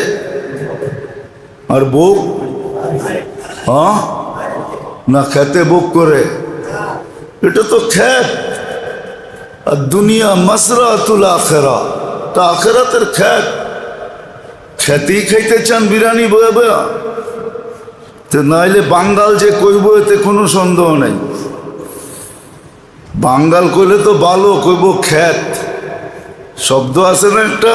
আর ভোগ, হ্যাঁ না, খেতে ভোগ করে, এটা তো খেত। আর দুনিয়া মাসরাতুল আখিরা, তা আখিরাতের খেত। খেতেই খাইতে চান বিরিয়ানি বয়ে বয়া, তো নাইলে বাঙ্গাল যে কইব এতে কোনো সন্দেহ নেই। বাঙ্গাল কইলে তো ভালো, কইব খেত, শব্দ আছে না একটা,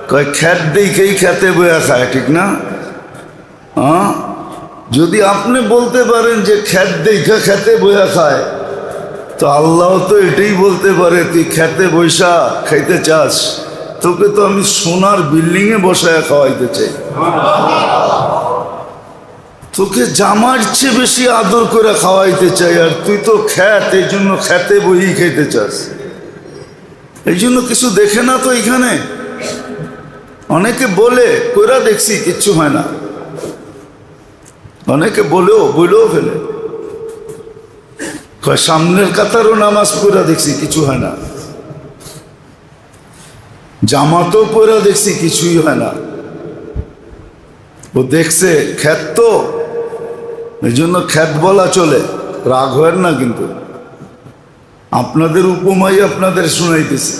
কয় খেত দেখেই খেতে বয়া খায়, ঠিক না? হ্যাঁ, যদি আপনি বলতে পারেন যে খেত দেখে খেতে বয়া খায়, তো আল্লাহ তো এটাই বলতে পারে, তুই খেতে বৈশা খাইতে চাস, তোকে তো আমি সোনার বিল্ডিং এ বসায় খাওয়াইতে চাই, তোকে জামার চেয়ে বেশি আদর করে খাওয়াইতে চাই, আর তুই তো খেত, এই জন্য খেতে বই খাইতে চাস। এই জন্য কিছু দেখে না তো এখানে অনেকে বলে, কইরা দেখছি কিচ্ছু হয় না, অনেকে বলেও ফেলে, সামনের কাতারও নামাজ পড়া দেখছি কিছু হয় না, জামাতও পড়া দেখছি কিছুই হয় না। ও দেখছে খেত, তো এই জন্য খেত বলা চলে, রাগ হয় না। কিন্তু আপনাদের উপমাই আপনাদের শুনাইতেছি।